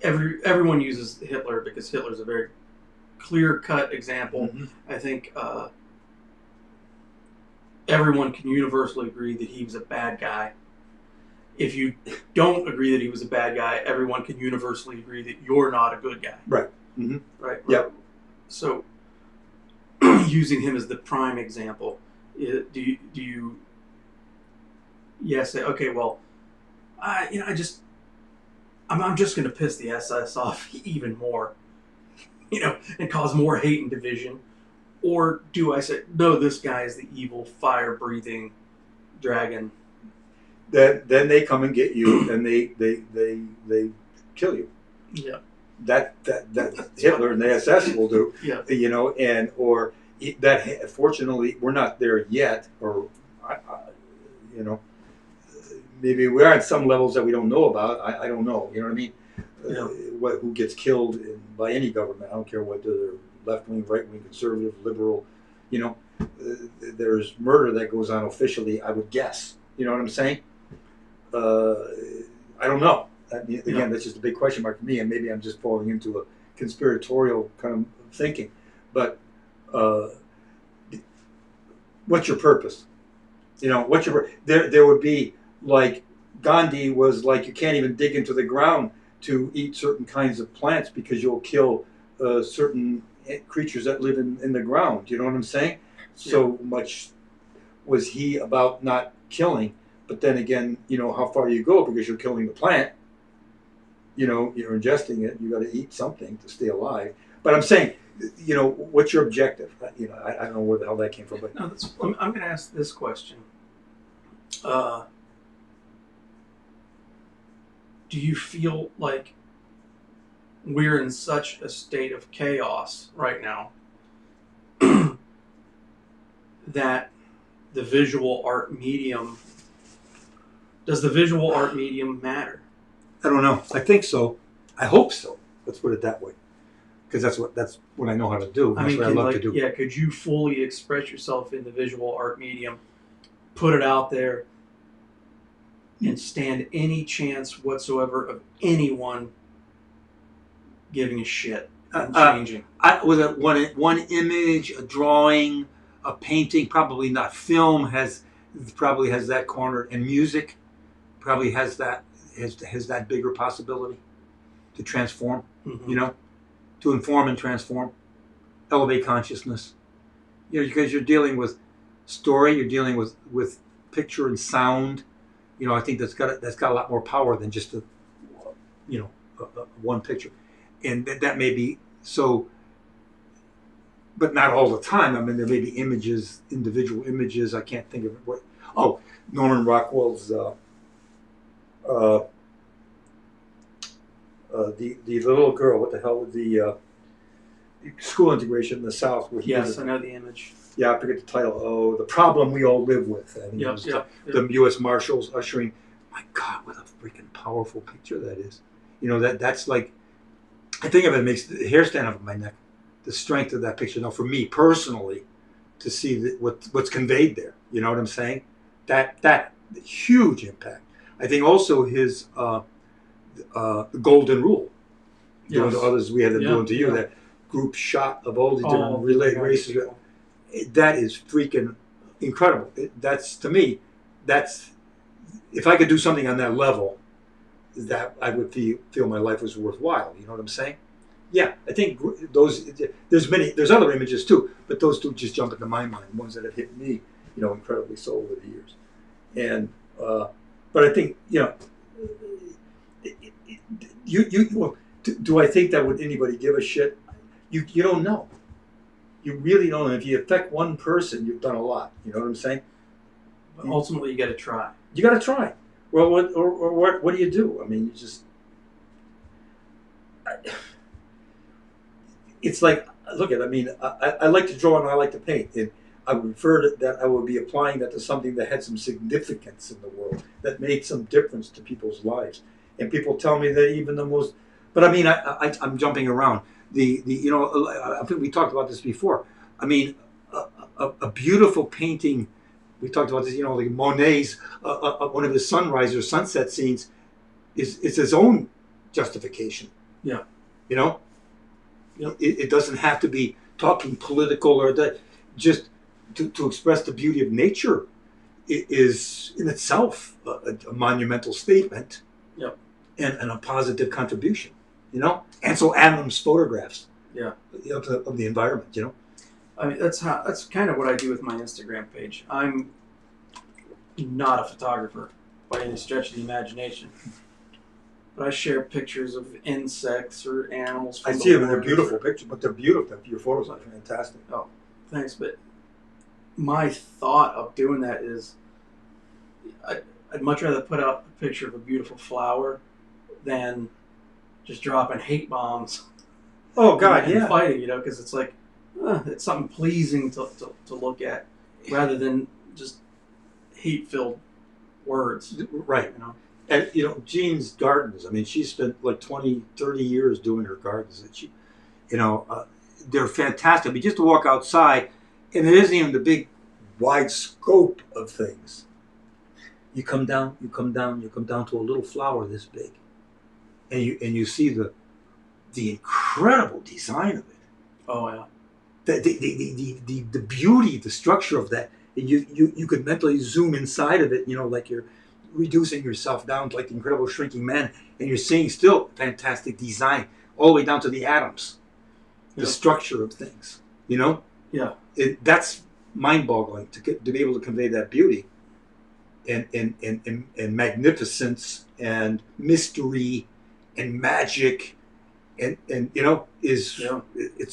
and everyone uses Hitler because Hitler's a very clear-cut example. Mm-hmm. I think everyone can universally agree that he was a bad guy. If you don't agree that he was a bad guy, everyone can universally agree that you're not a good guy. Right. Mm-hmm. Right. Yep. So, using him as the prime example, do you? Yes. Say, okay. Well, I'm just going to piss the SS off even more, and cause more hate and division, or do I say no? This guy is the evil, fire-breathing dragon. Then they come and get you, and they kill you. Yeah. That Hitler and the SS will do. Yeah. Or that. Fortunately, we're not there yet, or maybe we are at some levels that we don't know about. I don't know. You know what I mean? Yeah. Who gets killed by any government? I don't care whether they're left wing, right wing, conservative, liberal. There's murder that goes on officially. I would guess. You know what I'm saying? I don't know. Again, that's just a big question mark for me, and maybe I'm just falling into a conspiratorial kind of thinking. But what's your purpose? What's your there would be like Gandhi was like, you can't even dig into the ground to eat certain kinds of plants because you'll kill certain creatures that live in the ground. You know what I'm saying? So much was he about not killing. But then again, how far you go because you're killing the plant. You're ingesting it. You got to eat something to stay alive. But I'm saying, what's your objective? I don't know where the hell that came from. But No, I'm going to ask this question. Do you feel like we're in such a state of chaos right now that the visual art medium, does the visual art medium matter? I don't know. I think so. I hope so. Let's put it that way. Because that's what I know how to do. That's what I love to do. Yeah, could you fully express yourself in the visual art medium, put it out there, and stand any chance whatsoever of anyone giving a shit and changing? With one image, a drawing, a painting, probably not. Film probably has that corner, and music probably has that bigger possibility to transform. Mm-hmm. To inform and transform, elevate consciousness. Because you're dealing with story, you're dealing with picture and sound. I think that's got a lot more power than just one picture, and that may be so, but not all the time. I mean, there may be images, individual images. I can't think of it. Norman Rockwell's the little girl. What the hell was the school integration in the South? Where yes, I know the image. Yeah, I forget the title. Oh, the problem we all live with. I mean, the U.S. Marshals ushering. My God, what a freaking powerful picture that is. That's like, I think of it, makes the hair stand up on my neck. The strength of that picture. Now, for me personally, to see what's conveyed there. You know what I'm saying? That huge impact. I think also his the golden rule. Doing to others, we had them doing to you. That group shot of all the different related races. That is freaking incredible. That's, to me, if I could do something on that level, that I would feel my life was worthwhile. You know what I'm saying? Yeah, I think there's other images too, but those two just jump into my mind, ones that have hit me, incredibly so over the years. And but I think, do I think that would anybody give a shit? You don't know. You really don't know. If you affect one person, you've done a lot. You know what I'm saying? But ultimately, you got to try. You got to try. Well, what do you do? I mean, you just. It's like, look at. I mean, I like to draw and I like to paint, and I would refer to that. I would be applying that to something that had some significance in the world, that made some difference to people's lives. And people tell me that even the most. But I mean, I'm jumping around. I think we talked about this before. I mean, a beautiful painting. We talked about this. Like Monet's one of his sunrise or sunset scenes is his own justification. Yeah. It doesn't have to be talking political or that. Just to express the beauty of nature is in itself a monumental statement. Yep. And a positive contribution. And so Adam's photographs. Yeah. Of the environment. I mean, that's kind of what I do with my Instagram page. I'm not a photographer by any stretch of the imagination, but I share pictures of insects or animals. I see them, and they're beautiful pictures, but they're beautiful. Your photos are fantastic. Oh, thanks. But my thought of doing that is, I'd much rather put out a picture of a beautiful flower than just dropping hate bombs. Oh God, and fighting, because it's like it's something pleasing to look at, rather than just hate-filled words. Right. And Jean's gardens. I mean, she spent like 20, 30 years doing her gardens. And they're fantastic. I mean, just to walk outside, and it isn't even the big, wide scope of things. You come down to a little flower this big, and you see the incredible design of it. Oh yeah. The beauty, the structure of that. And you could mentally zoom inside of it. Like you're reducing yourself down to like the Incredible Shrinking Man, and you're seeing still fantastic design all the way down to the atoms, the structure of things. You know, that's mind-boggling to be able to convey that beauty and magnificence and mystery and magic and you know it's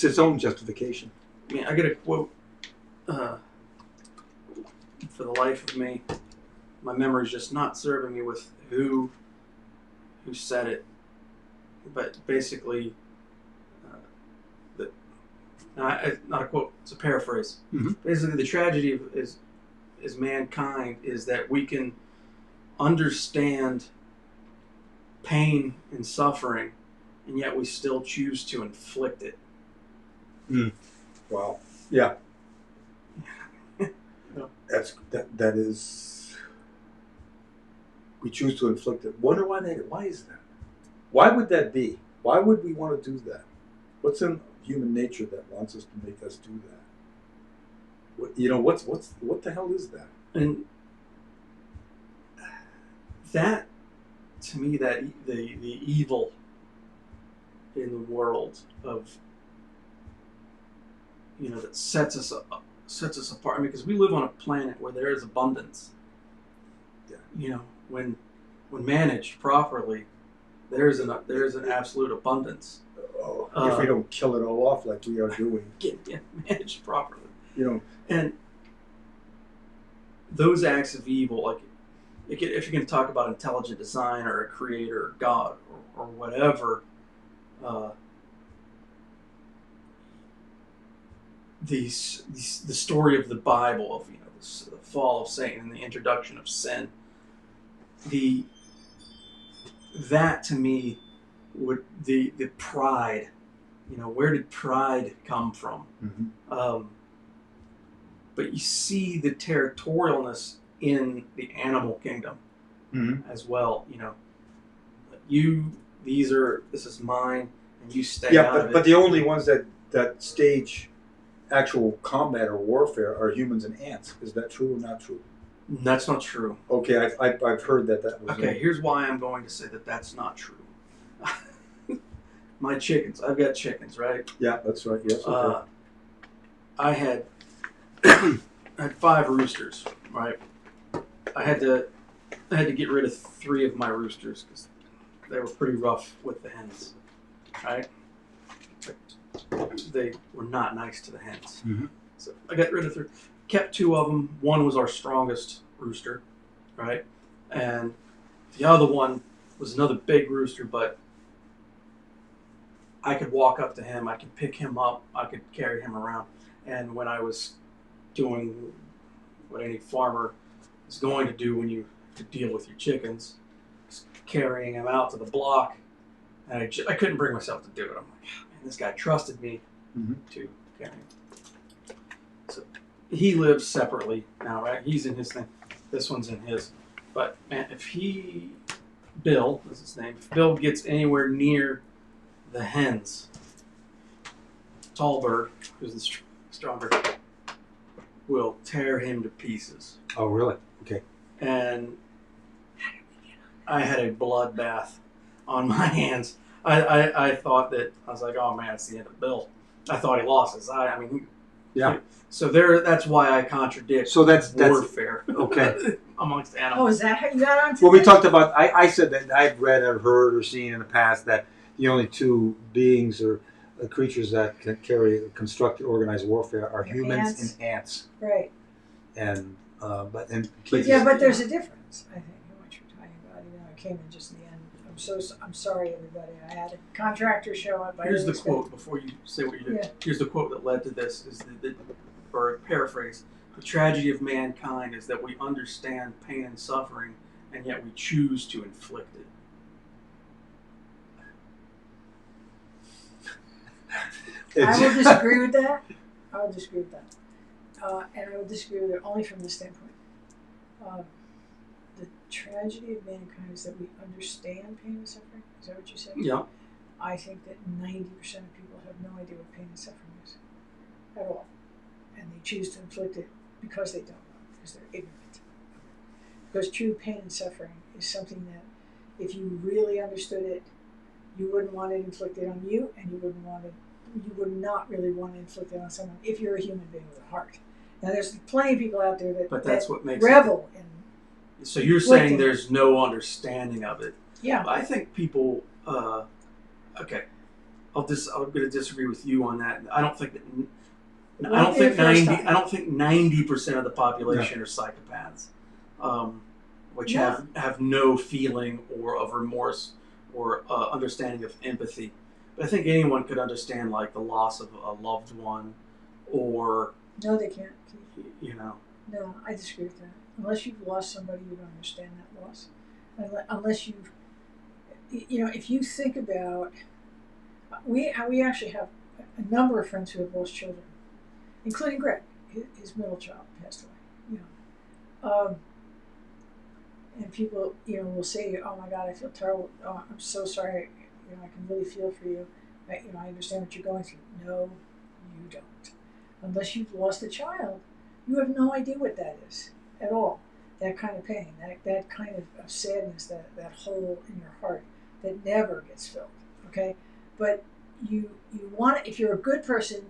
its own justification. I mean, I get a quote. For the life of me, my memory's just not serving me with who said it, but basically, not a quote. It's a paraphrase. Mm-hmm. Basically, the tragedy is mankind is that we can understand pain and suffering, and yet we still choose to inflict it. Wow. Yeah. That is. We choose to inflict it. Wonder why is that? Why would that be? Why would we want to do that? What's in human nature that wants us to make us do that? What the hell is that? And that, to me, that the evil in the world of that sets us apart. I mean, because we live on a planet where there is abundance. Yeah. When managed properly, there's an absolute abundance. If we don't kill it all off like we are doing. Managed properly. And those acts of evil, like if you're going to talk about intelligent design or a creator or God or whatever, the story of the Bible of the fall of Satan and the introduction of sin, that to me would the pride, where did pride come from? Mm-hmm. But you see the territorialness in the animal kingdom as well. This is mine, and you stay out of it. But the only ones that stage actual combat or warfare are humans and ants. Is that true or not true? That's not true. Okay, I've heard that was. Okay, here's why I'm going to say that that's not true. My chickens. I've got chickens, right? Yeah, that's right. Yes. Okay. I had 5 roosters, right? I had to get rid of 3 of my roosters because they were pretty rough with the hens, right? They were not nice to the hens. Mm-hmm. So I got rid of 3. Kept 2 of them. One was our strongest rooster, right? And the other one was another big rooster, but I could walk up to him. I could pick him up. I could carry him around. And when I was doing what any farmer is going to do when you deal with your chickens, carrying him out to the block, and I couldn't bring myself to do it. I'm like, man, this guy trusted me to carry him. So he lives separately now, right? He's in his thing. This one's in his. But man, Bill is his name. If Bill gets anywhere near the hens, Tallberg, who's the stronger, will tear him to pieces. Oh, really? Okay. And I had a bloodbath on my hands. I thought that, I was like, oh man, it's the end of Bill. I thought he lost his eye. I mean, yeah. So that's why I contradict. So that's warfare. Okay. Amongst animals. Oh, is that how you got onto Well, we this? talked about. I said that I've read or heard or seen in the past that the only 2 beings or creatures that can carry constructed organized warfare are humans and ants. Right. And but there's a difference, I think, in what you're talking about. I came in just in the end. I'm sorry, everybody. I had a contractor show up. Here's the quote before you say what you do. Yeah. Here's the quote that led to this: or a paraphrase. The tragedy of mankind is that we understand pain and suffering, and yet we choose to inflict it. I will disagree with that. And I will disagree with it only from this standpoint. The tragedy of mankind is that we understand pain and suffering. Is that what you said? Yeah. I think that 90% of people have no idea what pain and suffering is at all. And they choose to inflict it because they don't know, because they're ignorant. Because true pain and suffering is something that, if you really understood it, you wouldn't want it inflicted on you, and you would not really want it inflicted on someone if you're a human being with a heart. Now, there's plenty of people out there But that's what makes revel in. So you're saying there's no understanding of it. Yeah. I think people. Okay, I'm going to disagree with you on that. I don't think that. I don't think 90% of the population are psychopaths, which have no feeling or of remorse or understanding of empathy. But I think anyone could understand like the loss of a loved one, or no, they can't. You know. No, I disagree with that. Unless you've lost somebody, you don't understand that loss. Unless you've, if you think about, we actually have a number of friends who have lost children, including Greg. His middle child passed away. And people, will say, "Oh my God, I feel terrible. Oh, I'm so sorry. I can really feel for you. I understand what you're going through." No, you don't. Unless you've lost a child, you have no idea what that is at all. That kind of pain, that kind of sadness, that hole in your heart that never gets filled. Okay, but you want, if you're a good person,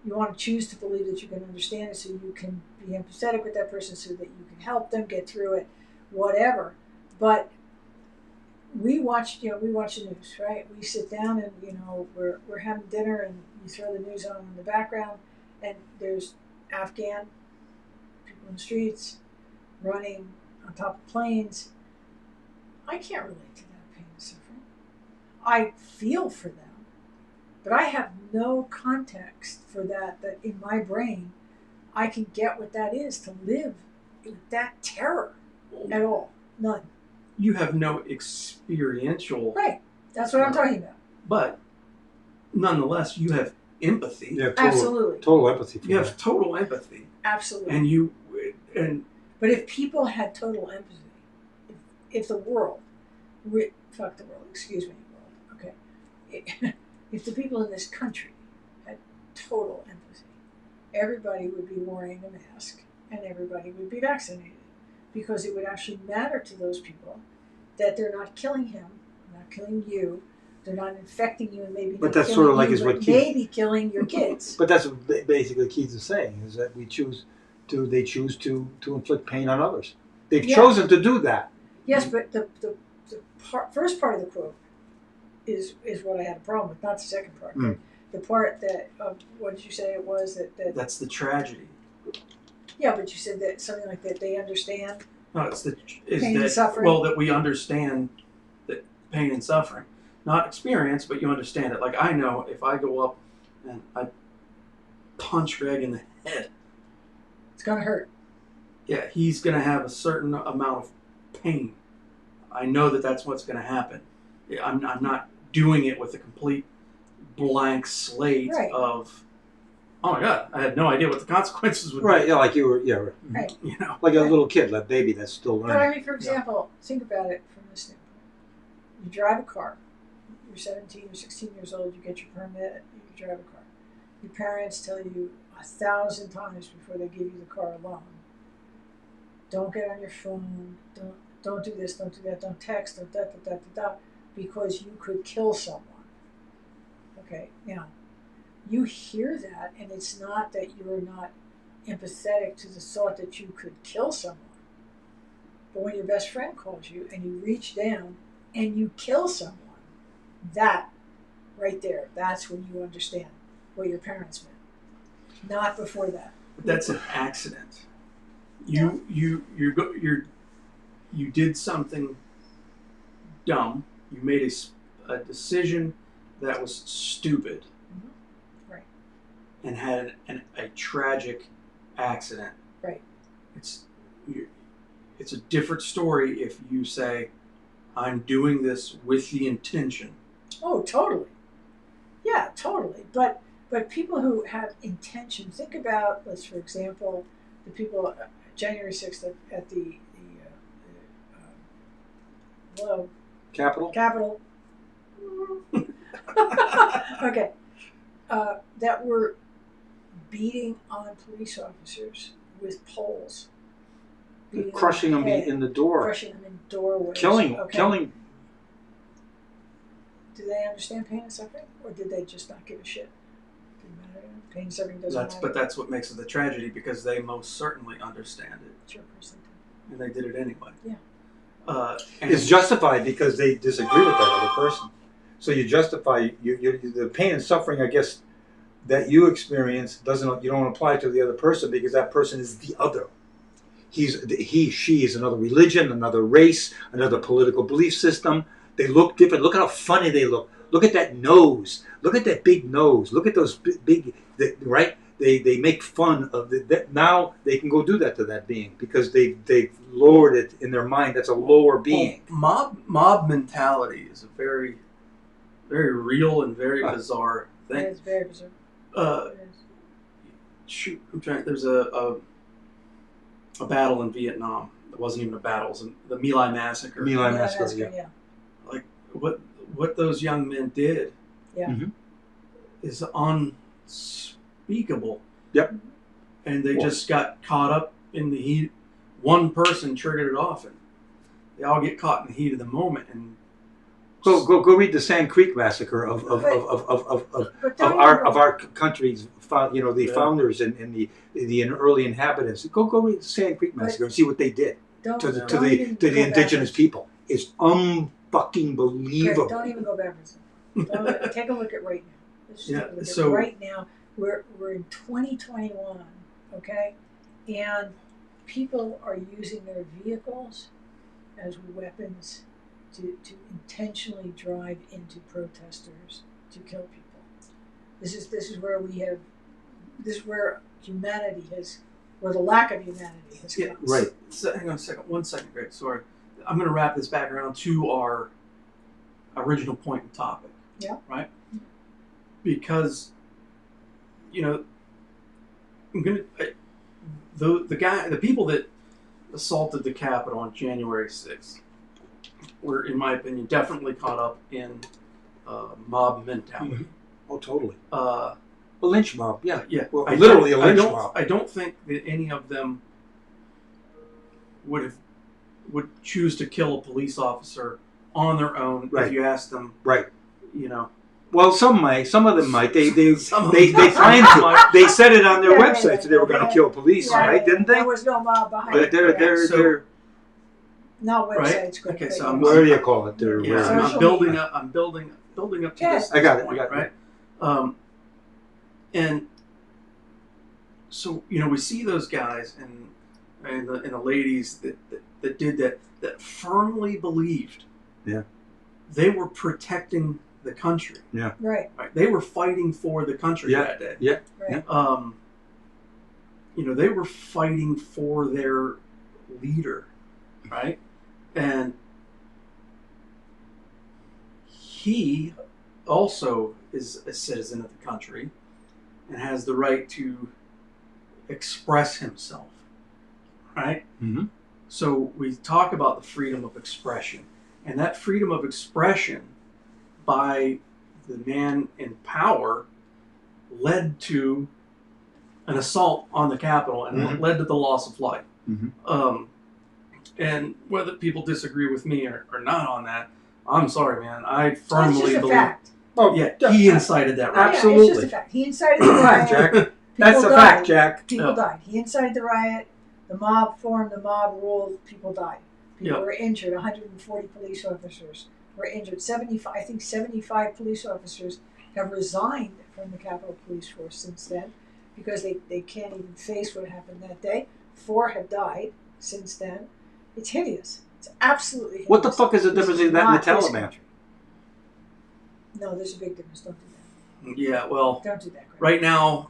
you want to choose to believe that you can understand it, so you can be empathetic with that person, so that you can help them get through it, whatever. But we watch the news, right? We sit down and we're having dinner, and you throw the news on in the background, and there's Afghan people in the streets running on top of planes. I can't relate to that pain and suffering. I feel for them, but I have no context for that in my brain I can get what that is, to live with that terror at all. None. You have no experiential. Right. That's what I'm talking about. But nonetheless, you have empathy. Yeah, absolutely. Total empathy. You have total empathy. Absolutely. And but if people had total empathy, if the world, fuck the world, excuse me, world, okay, if the people in this country had total empathy, everybody would be wearing a mask and everybody would be vaccinated, because it would actually matter to those people that they're not killing him, not killing you, they're not infecting you, and maybe but that's sort of like maybe killing your kids. But that's what basically Keith is saying, is that they choose to inflict pain on others. They've chosen to do that. Yes, but the first part of the quote is what I had a problem with, not the second part. Right? The part that what did you say it was that that's the tragedy. Yeah, but you said that something like that they understand. No, it's pain and suffering. Well, that we understand that pain and suffering, not experience, but you understand it. Like, I know if I go up and I punch Greg in the head, it's gonna hurt. Yeah, he's gonna have a certain amount of pain. I know that that's what's gonna happen. I'm not doing it with a complete blank slate of, oh my God, I had no idea what the consequences would be. Right, yeah, like you were, right. Like a little kid, that baby that's still learning. But I mean, for example, think about it from this standpoint. You drive a car. You're 17 or 16 years old. You get your permit. You drive a car. Your parents tell you 1,000 times before they give you the car a loan, don't get on your phone. Don't do this. Don't do that. Don't text. Don't because you could kill someone. Okay, now, you hear that, and it's not that you're not empathetic to the thought that you could kill someone. But when your best friend calls you and you reach down and you kill someone, that right there, that's when you understand what your parents meant. Not before that. But that's an accident. You did something dumb. You made a decision that was stupid. Right. And had a tragic accident. Right. It's a different story if you say, I'm doing this with the intention. Oh, totally. Yeah, totally. But people who have intention, think about, for example, the people January 6th at the Capitol. Okay. That were beating on police officers with poles beating crushing them them in the door, crushing them in doorways, killing. Do they understand pain and suffering, or did they just not give a shit? Didn't matter. Pain and suffering doesn't matter. But that's what makes it the tragedy, because they most certainly understand it, Sure, person. and they did it anyway. Yeah. And It's justified because they disagree with that other person. So you justify the pain and suffering, I guess, that you experience you don't apply to the other person because that person is the other. She is another religion, another race, another political belief system. They look different. Look how funny they look. Look at that nose. Look at that big nose. Look at those big right? They make fun of that. Now they can go do that to that being because they've lowered it in their mind. That's a lower being. Well, mob mentality is a very, very real and very bizarre thing. It's very bizarre. Shoot, I'm trying. There's a battle in Vietnam. It wasn't even a battle. It was the My Lai massacre. My Lai massacre. Yeah. Like what those young men did. Yeah. Mm-hmm. Is unspeakable. Yep. And they just got caught up in the heat. One person triggered it off, and they all get caught in the heat of the moment. And go read the Sand Creek massacre of our country's, the founders and the early inhabitants. Go read the Sand Creek massacre and see what they did to the indigenous people. It's unfucking believable. Don't even go backwards. Take a look at right now. Right now, we're in 2021, okay, and people are using their vehicles as weapons to intentionally drive into protesters to kill people. This is where where humanity has, or the lack of humanity has come. Right. So, hang on a second. 1 second, Greg. Sorry. I'm going to wrap this back around to our original point and topic. Yeah. Right? Because, I'm going to... the people that assaulted the Capitol on January 6th were, in my opinion, definitely caught up in mob mentality. Mm-hmm. Oh, totally. A lynch mob, yeah. Yeah. Well, literally a lynch mob. I don't think that any of them would choose to kill a police officer on their own if you asked them. Right. Well, some might. Some of them might. They planned to. They said it on their websites that they were going to kill police, right? Didn't they? There was no mob behind but it. They're not websites. Right? Okay, so what do you call it? I'm building up. I'm building up to this. I got it. Right. And so we see those guys and the ladies that did that firmly believed. Yeah. They were protecting the country. Yeah. Right. They were fighting for the country that day. Yeah. Right. They were fighting for their leader, right? And he also is a citizen of the country and has the right to express himself, right? Mm-hmm. So we talk about the freedom of expression, and that freedom of expression by the man in power led to an assault on the Capitol and led to the loss of life. Mm-hmm. And whether people disagree with me or not on that, I'm sorry, man. I firmly it's just believe. A fact. Oh, yeah, he incited that riot. Absolutely. Yeah, it's just a fact. He incited the riot. Jack. That's a fact, Jack. People died. He incited the riot. The mob formed. The mob ruled. People died. People were injured. 140 police officers were injured. 75 police officers have resigned from the Capitol Police Force since then because they can't even face what happened that day. 4 have died since then. It's hideous. It's absolutely hideous. What the fuck is the difference between that and the Taliban? No, there's a big difference. Don't do that. Yeah, well, Don't do that. Greg. right now,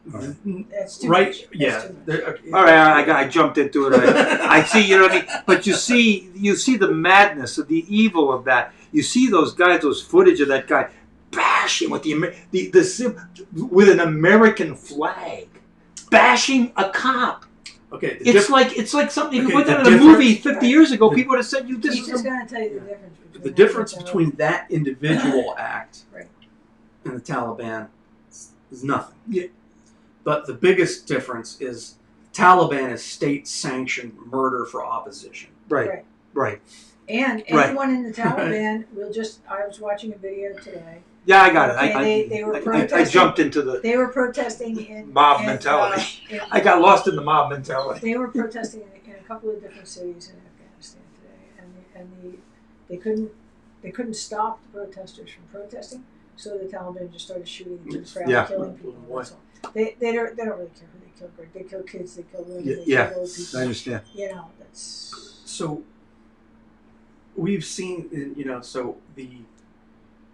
That's too right? much. Yeah. That's too much. Okay. All right, I jumped into it. I see, you know what I mean? But you see the madness of the evil of that. You see those guys, those footage of that guy bashing with with an American flag, bashing a cop. Okay. It's like something you Okay, put that the in a movie difference- 50 years ago. People would have said, "You this He's is just a going to tell you the difference between the difference between that individual act Right. and the Taliban is nothing. Yeah. But the biggest difference is Taliban is state-sanctioned murder for opposition. Right. Right. And Right. anyone in the Taliban will just. I was watching a video today. Yeah, I got it. Okay, they were I protesting. jumped into the They were protesting in mob mentality. I got lost in the mob mentality. They were protesting in a couple of different cities in Afghanistan today, and they couldn't stop the protesters from protesting. So the Taliban just started shooting into the crowd, killing people. That's all. They don't really care who they kill. Greg. They kill kids. They kill women. They Yeah, kill old people. I understand. You know, that's So we've seen,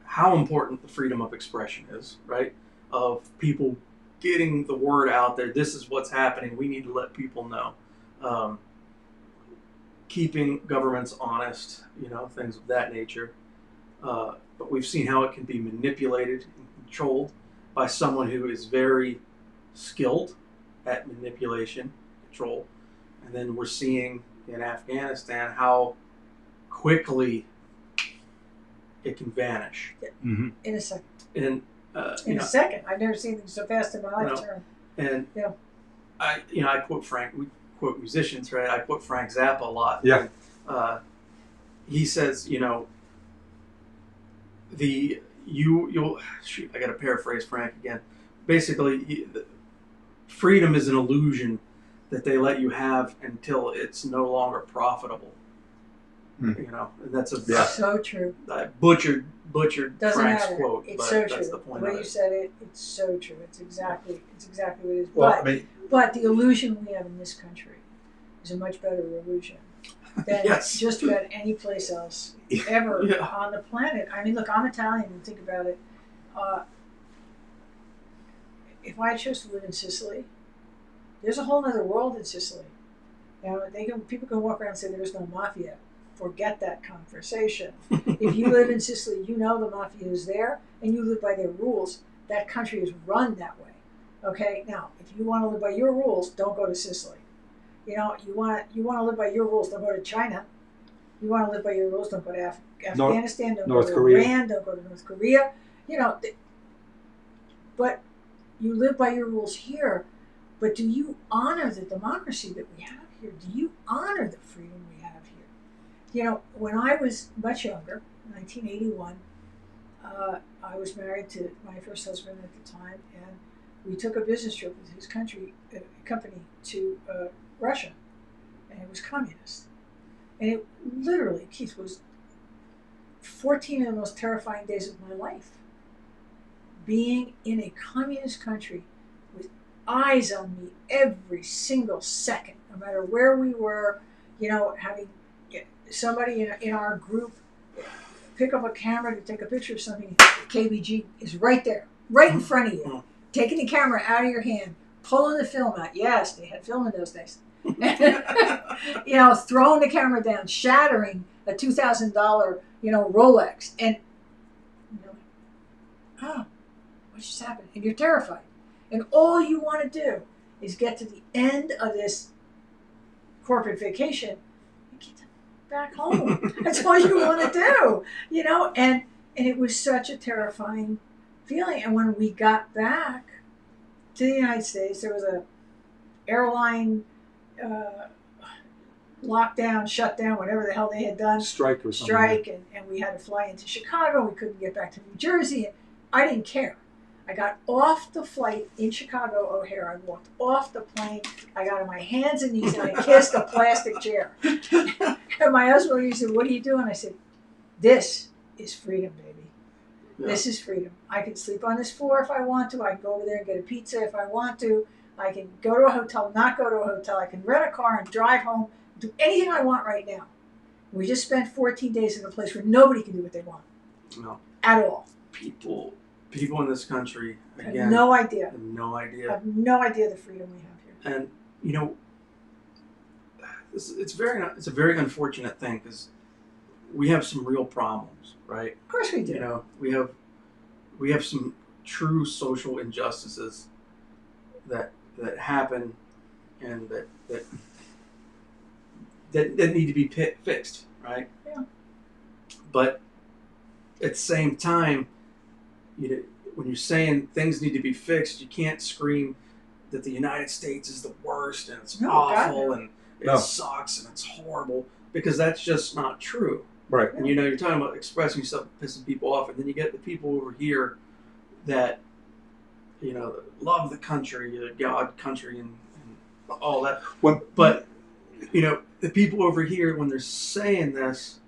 how important the freedom of expression is, right? Of people getting the word out there. This is what's happening. We need to let people know. Keeping governments honest, things of that nature. But we've seen how it can be manipulated and controlled by someone who is very skilled at manipulation, control. And then we're seeing in Afghanistan how quickly it can vanish. Mm-hmm. in a second. In In a second, I've never seen things so fast in my lifetime. And Yeah. I quote Frank. We quote musicians, right? I quote Frank Zappa a lot. Yeah. He says, you'll shoot. I got to paraphrase Frank again. Basically, freedom is an illusion that they let you have until it's no longer profitable. And that's So true. Butchered Doesn't Frank's matter. quote. It's but so that's true. the point The way of you it. said it, it's so true. It's exactly what it is. Well, But the illusion we have in this country is a much better illusion than Yes. just about any place else ever on the planet. I mean, look, I'm Italian, and think about it. If I chose to live in Sicily, there's a whole other world in Sicily. People can walk around and say there's no mafia. Forget that conversation. If you live in Sicily, you know the mafia is there, and you live by their rules. That country is run that way. Okay. Now, if you want to live by your rules, don't go to Sicily. You want to live by your rules, don't go to China. You want to live by your rules, don't go to Afghanistan, don't North go to Korea. Iran, don't go to North Korea. But you live by your rules here. But do you honor the democracy that we have here? Do you honor the freedom we have here? When I was much younger, 1981, I was married to my first husband at the time, and we took a business trip with his company to Russia, and it was communist. And it literally, Keith, was 14 of the most terrifying days of my life. Being in a communist country with eyes on me every single second, no matter where we were, having somebody in our group pick up a camera to take a picture of something. KBG is right there, right in front of you, taking the camera out of your hand, pulling the film out. Yes, they had film in those days. Throwing the camera down, shattering a $2,000, Rolex, and what just happened? And you're terrified, and all you want to do is get to the end of this corporate vacation and get back home. That's all you want to do, and it was such a terrifying feeling. And when we got back to the United States, there was a airline lockdown, shutdown, whatever the hell they had done. Strike, and we had to fly into Chicago. We couldn't get back to New Jersey. And I didn't care. I got off the flight in Chicago O'Hare. I walked off the plane. I got on my hands and knees and I kissed a plastic chair. And my husband, he said, "What are you doing?" I said, "This is freedom, baby. Yeah. This is freedom. I can sleep on this floor if I want to. I can go over there and get a pizza if I want to. I can go to a hotel, not go to a hotel. I can rent a car and drive home, do anything I want right now." We just spent 14 days in a place where nobody can do what they want. No. At all. People in this country, again, have no idea. Have no idea. Have no idea the freedom we have here. And it's a very unfortunate thing because we have some real problems, right? Of course we do. We have some true social injustices that happen and that need to be fixed, right? Yeah. But at the same time, when you're saying things need to be fixed, you can't scream that the United States is the worst and it's No, God, awful no. and it No. sucks and it's horrible, because that's just not true. Right. And you know, you're talking about expressing yourself, pissing people off, and then you get the people over here that, you know, love the country, God, country, and all that. But you know, the people over here, when they're saying this,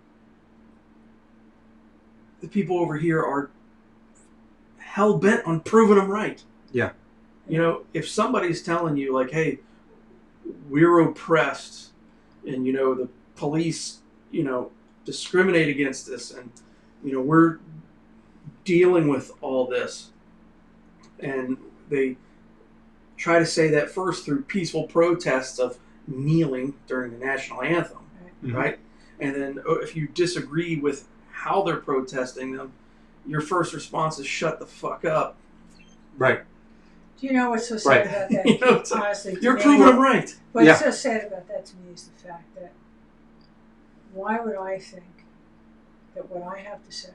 the people over here are hell bent on proving them right. Yeah. You know, if somebody's telling you like, "Hey, we're oppressed," and you know the police, you know, discriminate against us, and you know we're dealing with all this, and they try to say that first through peaceful protests of kneeling during the national anthem, right? And then if you disagree with how they're protesting them, your first response is shut the fuck up. Right. Do you know what's so sad about that? You know, Honestly, you're proving them right. What's so sad about that to me is the fact that why would I think that what I have to say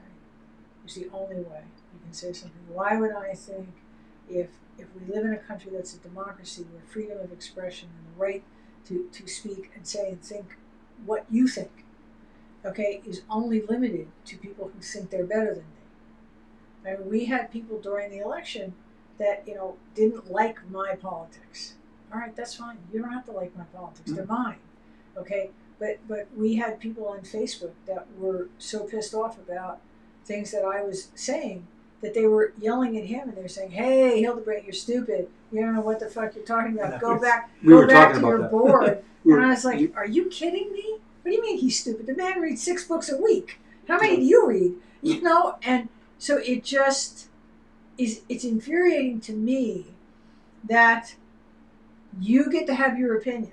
is the only way you can say something? Why would I think if we live in a country that's a democracy where freedom of expression and the right to speak and say and think what you think, okay, is only limited to people who think they're better than me? I mean, we had people during the election that, you know, didn't like my politics. All right, that's fine. You don't have to like my politics. They're mine, okay? But we had people on Facebook that were so pissed off about things that I was saying that they were yelling at him and they were saying, "Hey, Hildebrandt, you're stupid. You don't know what the fuck you're talking about. Go back to your board." And I was like, "Are you kidding me? What do you mean he's stupid? The man reads 6 books a week. How many do you read? You know?" And so it just is. It's infuriating to me that you get to have your opinion.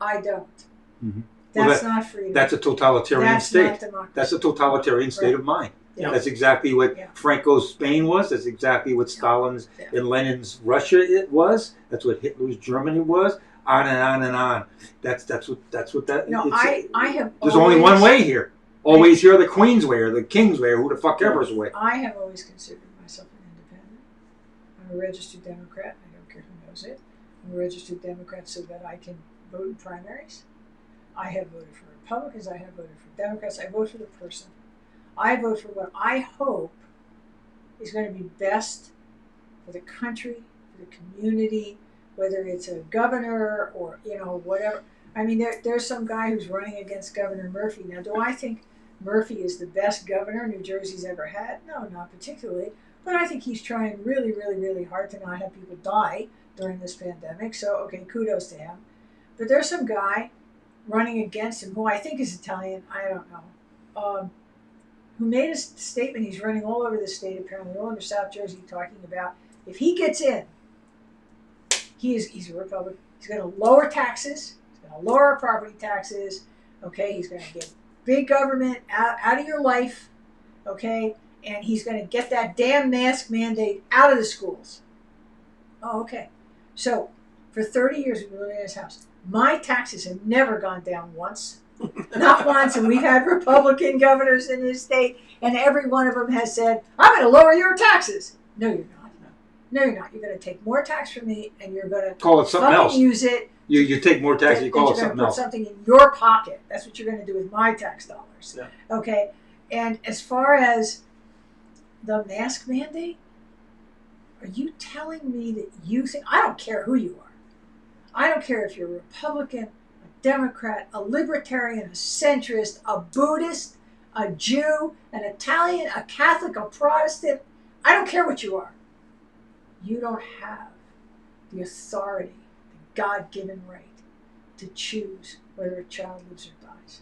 I don't. Mm-hmm. That's not freedom. That's a totalitarian That's state. not democracy. That's a totalitarian state of mind. Yeah. That's exactly what Franco's Spain was. That's exactly what Stalin's and Lenin's Russia it was. That's what Hitler's Germany was. On and on and on. That's what that. No, I have. There's only one way here. Always here, the Queen's way or the King's way or who the fuck ever's way. I have always considered myself an independent. I'm a registered Democrat. I don't care who knows it. I'm a registered Democrat so that I can vote in primaries. I have voted for Republicans. I have voted for Democrats. I vote for the person. I vote for what I hope is going to be best for the country, for the community, whether it's a governor or, you know, whatever. I mean, there's some guy who's running against Governor Murphy. Now, do I think Murphy is the best governor New Jersey's ever had? No, not particularly. But I think he's trying really, really, really hard to not have people die during this pandemic. So, okay, kudos to him. But there's some guy running against him who I think is Italian. I don't know. Who made a statement. He's running all over the state, apparently, all over South Jersey, talking about if he gets in, he's a Republican. He's going to lower taxes. He's going to lower property taxes. Okay, he's going to get big government out of your life. Okay, and he's going to get that damn mask mandate out of the schools. Oh, okay. So for 30 years we've been living in this house. My taxes have never gone down once. Not once, and we've had Republican governors in this state, and every one of them has said, "I'm going to lower your taxes." No, you're not. No, you're not. You're going to take more tax from me, and you're going to call it something else. Use it. You take more tax, and you call it something else. You're going to put something in your pocket. That's what you're going to do with my tax dollars. Yeah. Okay. And as far as the mask mandate, are you telling me that you think? I don't care who you are. I don't care if you're a Republican, Democrat, a libertarian, a centrist, a Buddhist, a Jew, an Italian, a Catholic, a Protestant. I don't care what you are. You don't have the authority, the God-given right to choose whether a child lives or dies.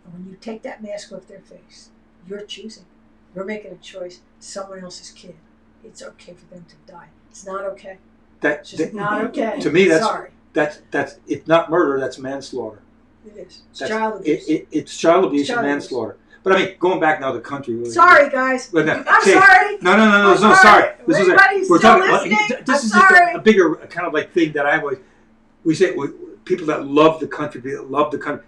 And when you take that mask off their face, you're choosing. You're making a choice. Someone else's kid. It's okay for them to die. It's not okay. It's just not okay. To me, Sorry. That's it's not murder. That's manslaughter. It is. It's child abuse. It's child abuse and manslaughter. But I mean, going back now to the country. Really, sorry, guys. I'm sorry. No. Sorry. We're talking. This is just a bigger kind of like thing that I always we say. People that love the country, that love the country.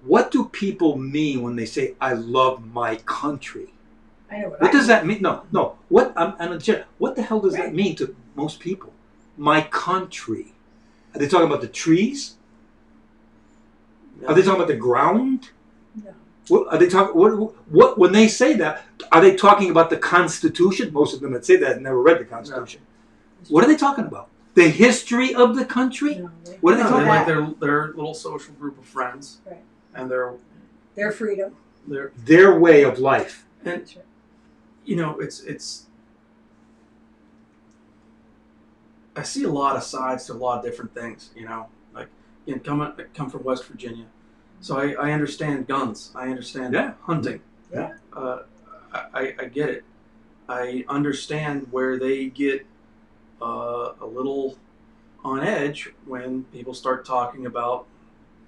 What do people mean when they say "I love my country"? I know what does that mean? No. What the hell does that mean to most people? my country? Are they talking about the trees? Yeah. Are they talking about the ground? No. What are they talking? What when they say that? Are they talking about the Constitution? Most of them that say that have never read the Constitution. No. What are they talking about? The history of the country? No, What are they No, talking they about? like their little social group of friends, Right. and their freedom. Their way of life. and That's right. you know it's. I see a lot of sides to a lot of different things. You know, like I come from West Virginia, so I understand guns. I understand hunting. Yeah. I get it. I understand where they get a little on edge when people start talking about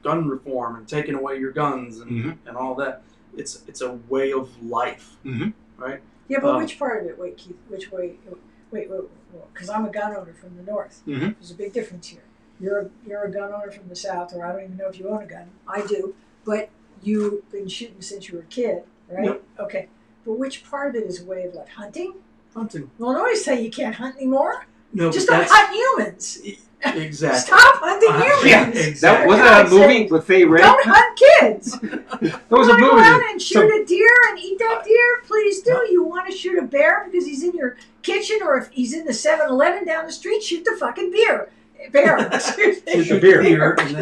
gun reform and taking away your guns and all that. It's a way of life, right? Yeah, but which part of it? Wait, Keith. Which way? Wait. Because I'm a gun owner from the north. There's a big difference here. You're a gun owner from the south, or I don't even know if you own a gun. I do, but you've been shooting since you were a kid, right? Yep. Okay. But which part of it is a way of life? Hunting? Hunting. Well, I always say you can't hunt anymore. No, Just but don't that's hunt humans. exactly. Stop hunting humans. Yeah, Exactly. that wasn't that a movie with Faye Ray? Don't hunt kids. There was a You wanna movie. go out and shoot So- a deer and eat that deer? Please do. You want to shoot a bear because he's in your kitchen, or if he's in the 7-Eleven down the street, shoot the fucking bear. Excuse me. Shoot the beer. And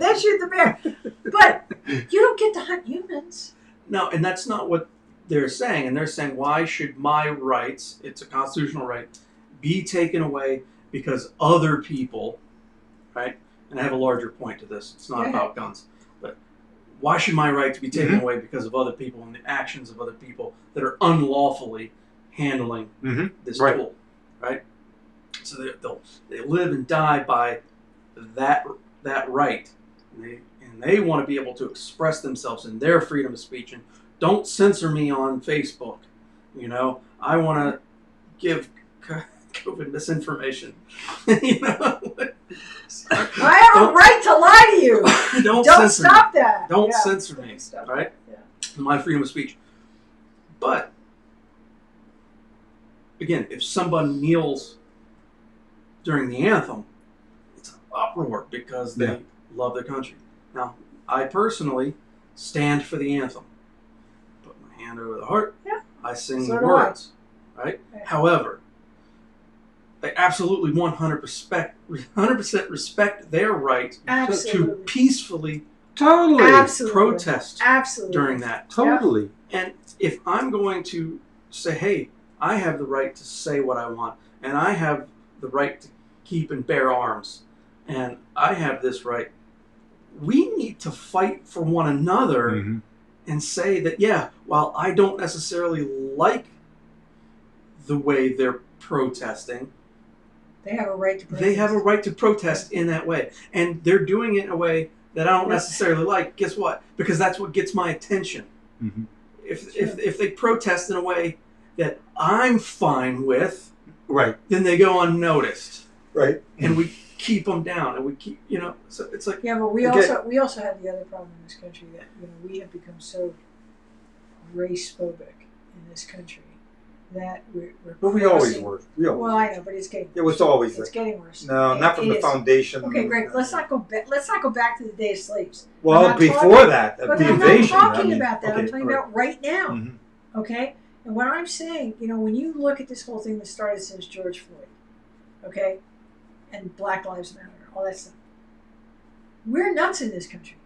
then shoot the bear. But you don't get to hunt humans. No, and that's not what they're saying. And they're saying, why should my rights, it's a constitutional right, be taken away because other people, right? And I have a larger point to this. It's not about guns. But why should my rights be taken away because of other people and the actions of other people that are unlawfully handling this tool, right? So they live and die by that right. And they want to be able to express themselves in their freedom of speech. And don't censor me on Facebook. You know, I want to give COVID misinformation. You know, I have a right to lie to you. don't Stop me. that. Don't Yeah. censor me, Stop. right? Yeah. My freedom of speech. But again, if somebody kneels during the anthem, it's an uproar because they love their country. Now, I personally stand for the anthem. Put my hand over the heart. Yeah. I sing So the do words. Right? Yeah. However, I absolutely 100% respect their right to Absolutely. peacefully Absolutely. protest Absolutely. during that. Totally. And if I'm going to say, hey, I have the right to say what I want, and I have the right to keep and bear arms, and I have this right, we need to fight for one another and say that, yeah, while I don't necessarily like the way they're protesting, They have a right to protest. they have a right to protest in that way. And they're doing it in a way that I don't necessarily like. Guess what? Because that's what gets my attention. If they protest in a way that I'm fine with, Right. then they go unnoticed. Right. And we keep them down, and we keep, you know, so it's like, Yeah, but we Okay. also have the other problem in this country that we have become so race phobic in this country that we're But we always crossing- were. We always. Well, I know, but it's getting It was always it's getting worse. No, It- not from it the is. foundation. Okay, Greg, let's not go back. Let's not go back to the day of slaves. I'm Well, not before talking- that, But the I'm invasion. not talking I mean, about that. I'm okay, talking all right. about right now. Mhm. Okay? And what I'm saying, when you look at this whole thing that started since George Floyd, okay, and Black Lives Matter, all that stuff, we're nuts in this country.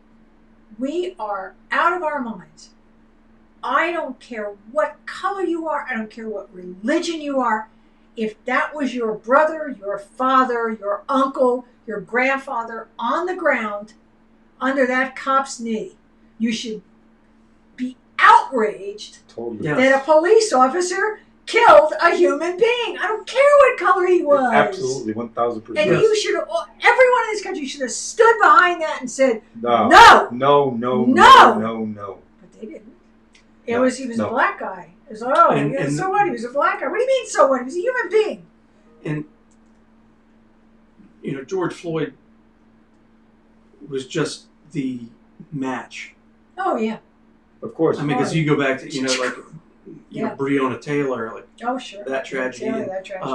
We are out of our minds. I don't care what color you are. I don't care what religion you are. If that was your brother, your father, your uncle, your grandfather on the ground under that cop's knee, you should be outraged Totally. Yeah. that a police officer killed a human being. I don't care what color he was. Absolutely, 1,000%. And you should have, everyone in this country should have stood behind that and said, No. no. No. No. No. But they didn't. No, He was a no. black guy. It was, oh, And- so what? He was a black guy. What do you mean, so what? He was a human being. and, you know, George Floyd was just the match. Oh, yeah. Of course. I mean, because you go back to, like, Yeah. Breonna Taylor, like, Oh, sure. that tragedy. Yeah, and, that tragedy.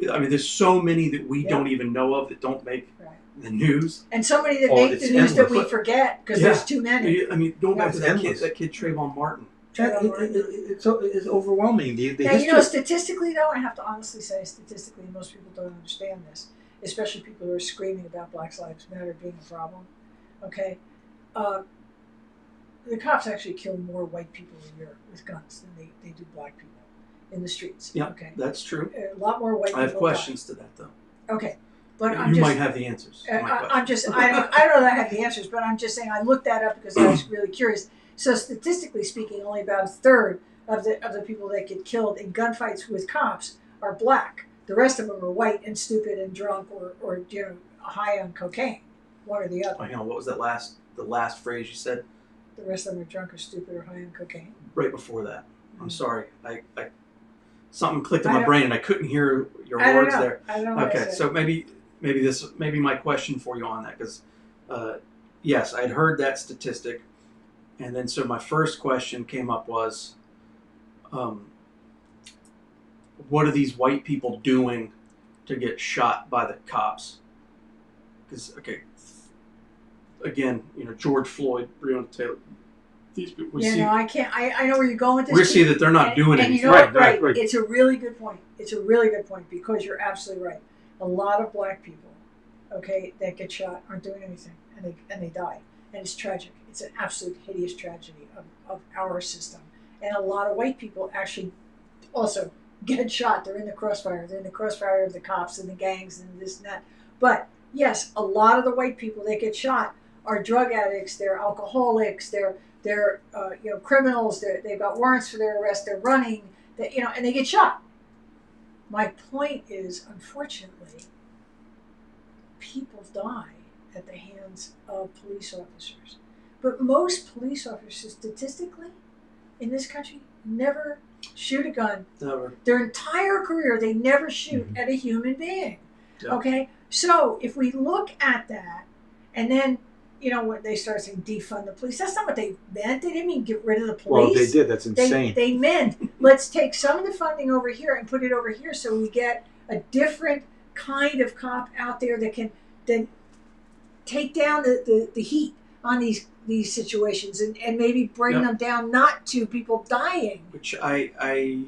I mean, there's so many that we Yeah. don't even know of that don't make Right. the news. And so many that Oh, make it's the news that endless. we forget because Yeah. there's too many. I mean, going back It's to endless. that kid Trayvon Martin. It's overwhelming. The Now, history. statistically, though, I have to honestly say, statistically, most people don't understand this, especially people who are screaming about Black Lives Matter being a problem. Okay? The cops actually kill more white people a year with guns than they do black people in the streets. Yeah, Okay? that's true. A lot more white people I have questions to that, though. die. Okay. But You might have the answers to my I don't know that I have the answers, but I'm just saying I looked that up because I was really curious. So statistically speaking, only about a third of the people that get killed in gunfights with cops are black. The rest of them are white and stupid and drunk or high on cocaine, one or the other. I know. What was the last phrase you said? The rest of them are drunk or stupid or high on cocaine. Right before that. I'm sorry. I something clicked in I my don't- brain and I couldn't hear your I don't words know. there. I don't know what I Okay, said. so maybe my question for you on that, because yes, I'd heard that statistic, and then so my first question came up was, what are these white people doing to get shot by the cops? Because again, George Floyd, Breonna Taylor, these people. We see, I can't. I know where you're going with this. we see that they're not doing and anything. you know what? Right. It's a really good point. It's a really good point because you're absolutely right. A lot of black people, okay, that get shot aren't doing anything, and they die, and it's tragic. It's an absolute hideous tragedy of our system. And a lot of white people actually also get shot. They're in the crossfire. They're in the crossfire of the cops and the gangs and this and that. But yes, a lot of the white people that get shot are drug addicts. They're alcoholics. They're criminals. They've got warrants for their arrest. They're running. And they get shot. My point is, unfortunately, people die at the hands of police officers. But most police officers, statistically, in this country, never shoot a gun. Never. Their entire career, they never shoot at a human being. Yeah. Okay? So if we look at that, and then, when they start saying defund the police, that's not what they meant. They didn't mean get rid of the police. Well, they did. That's insane. They meant, let's take some of the funding over here and put it over here so we get a different kind of cop out there that can then take down the heat on these situations and maybe bring them down, not to people dying. Which I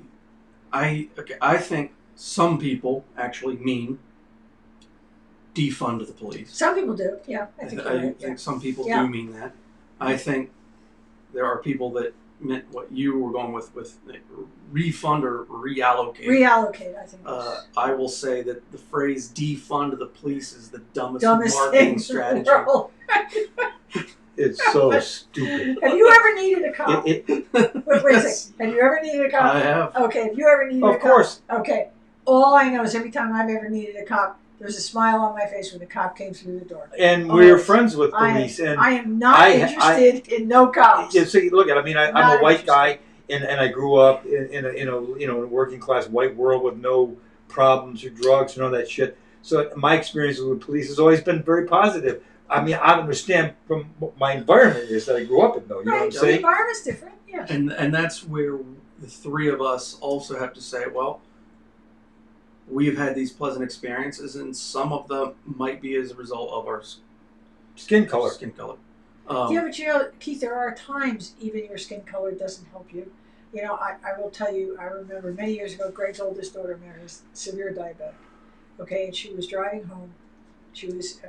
think some people actually mean defund the police. Some people do, yeah. I think you're right. think some people Yeah. do mean that. I think there are people that meant what you were going with refund or reallocate. Reallocate, I think. I will say that the phrase defund the police is the dumbest Dumbest marketing thing strategy. in the world. It's so stupid. Have you ever needed a cop? Wait a Yes. second. Have you ever needed a cop? I have. Okay, have you ever needed a Of cop? course. Okay. All I know is every time I've ever needed a cop, there was a smile on my face when the cop came through the door. And we're friends with police. I am not interested in no cops. Yeah, so you look at. I'm Not a white interested. guy, and I grew up in a working class white world with no problems or drugs and all that shit. So my experience with police has always been very positive. I mean, I understand from what my environment is that I grew up in, though. You know what I'm The saying? environment's different, yeah. And that's where the three of us also have to say, well, we've had these pleasant experiences, and some of them might be as a result of our Skin color. Yeah, but Keith, there are times even your skin color doesn't help you. I will tell you, I remember many years ago, Greg's oldest daughter, Mary, is severe diabetic. Okay, and she was driving home. She was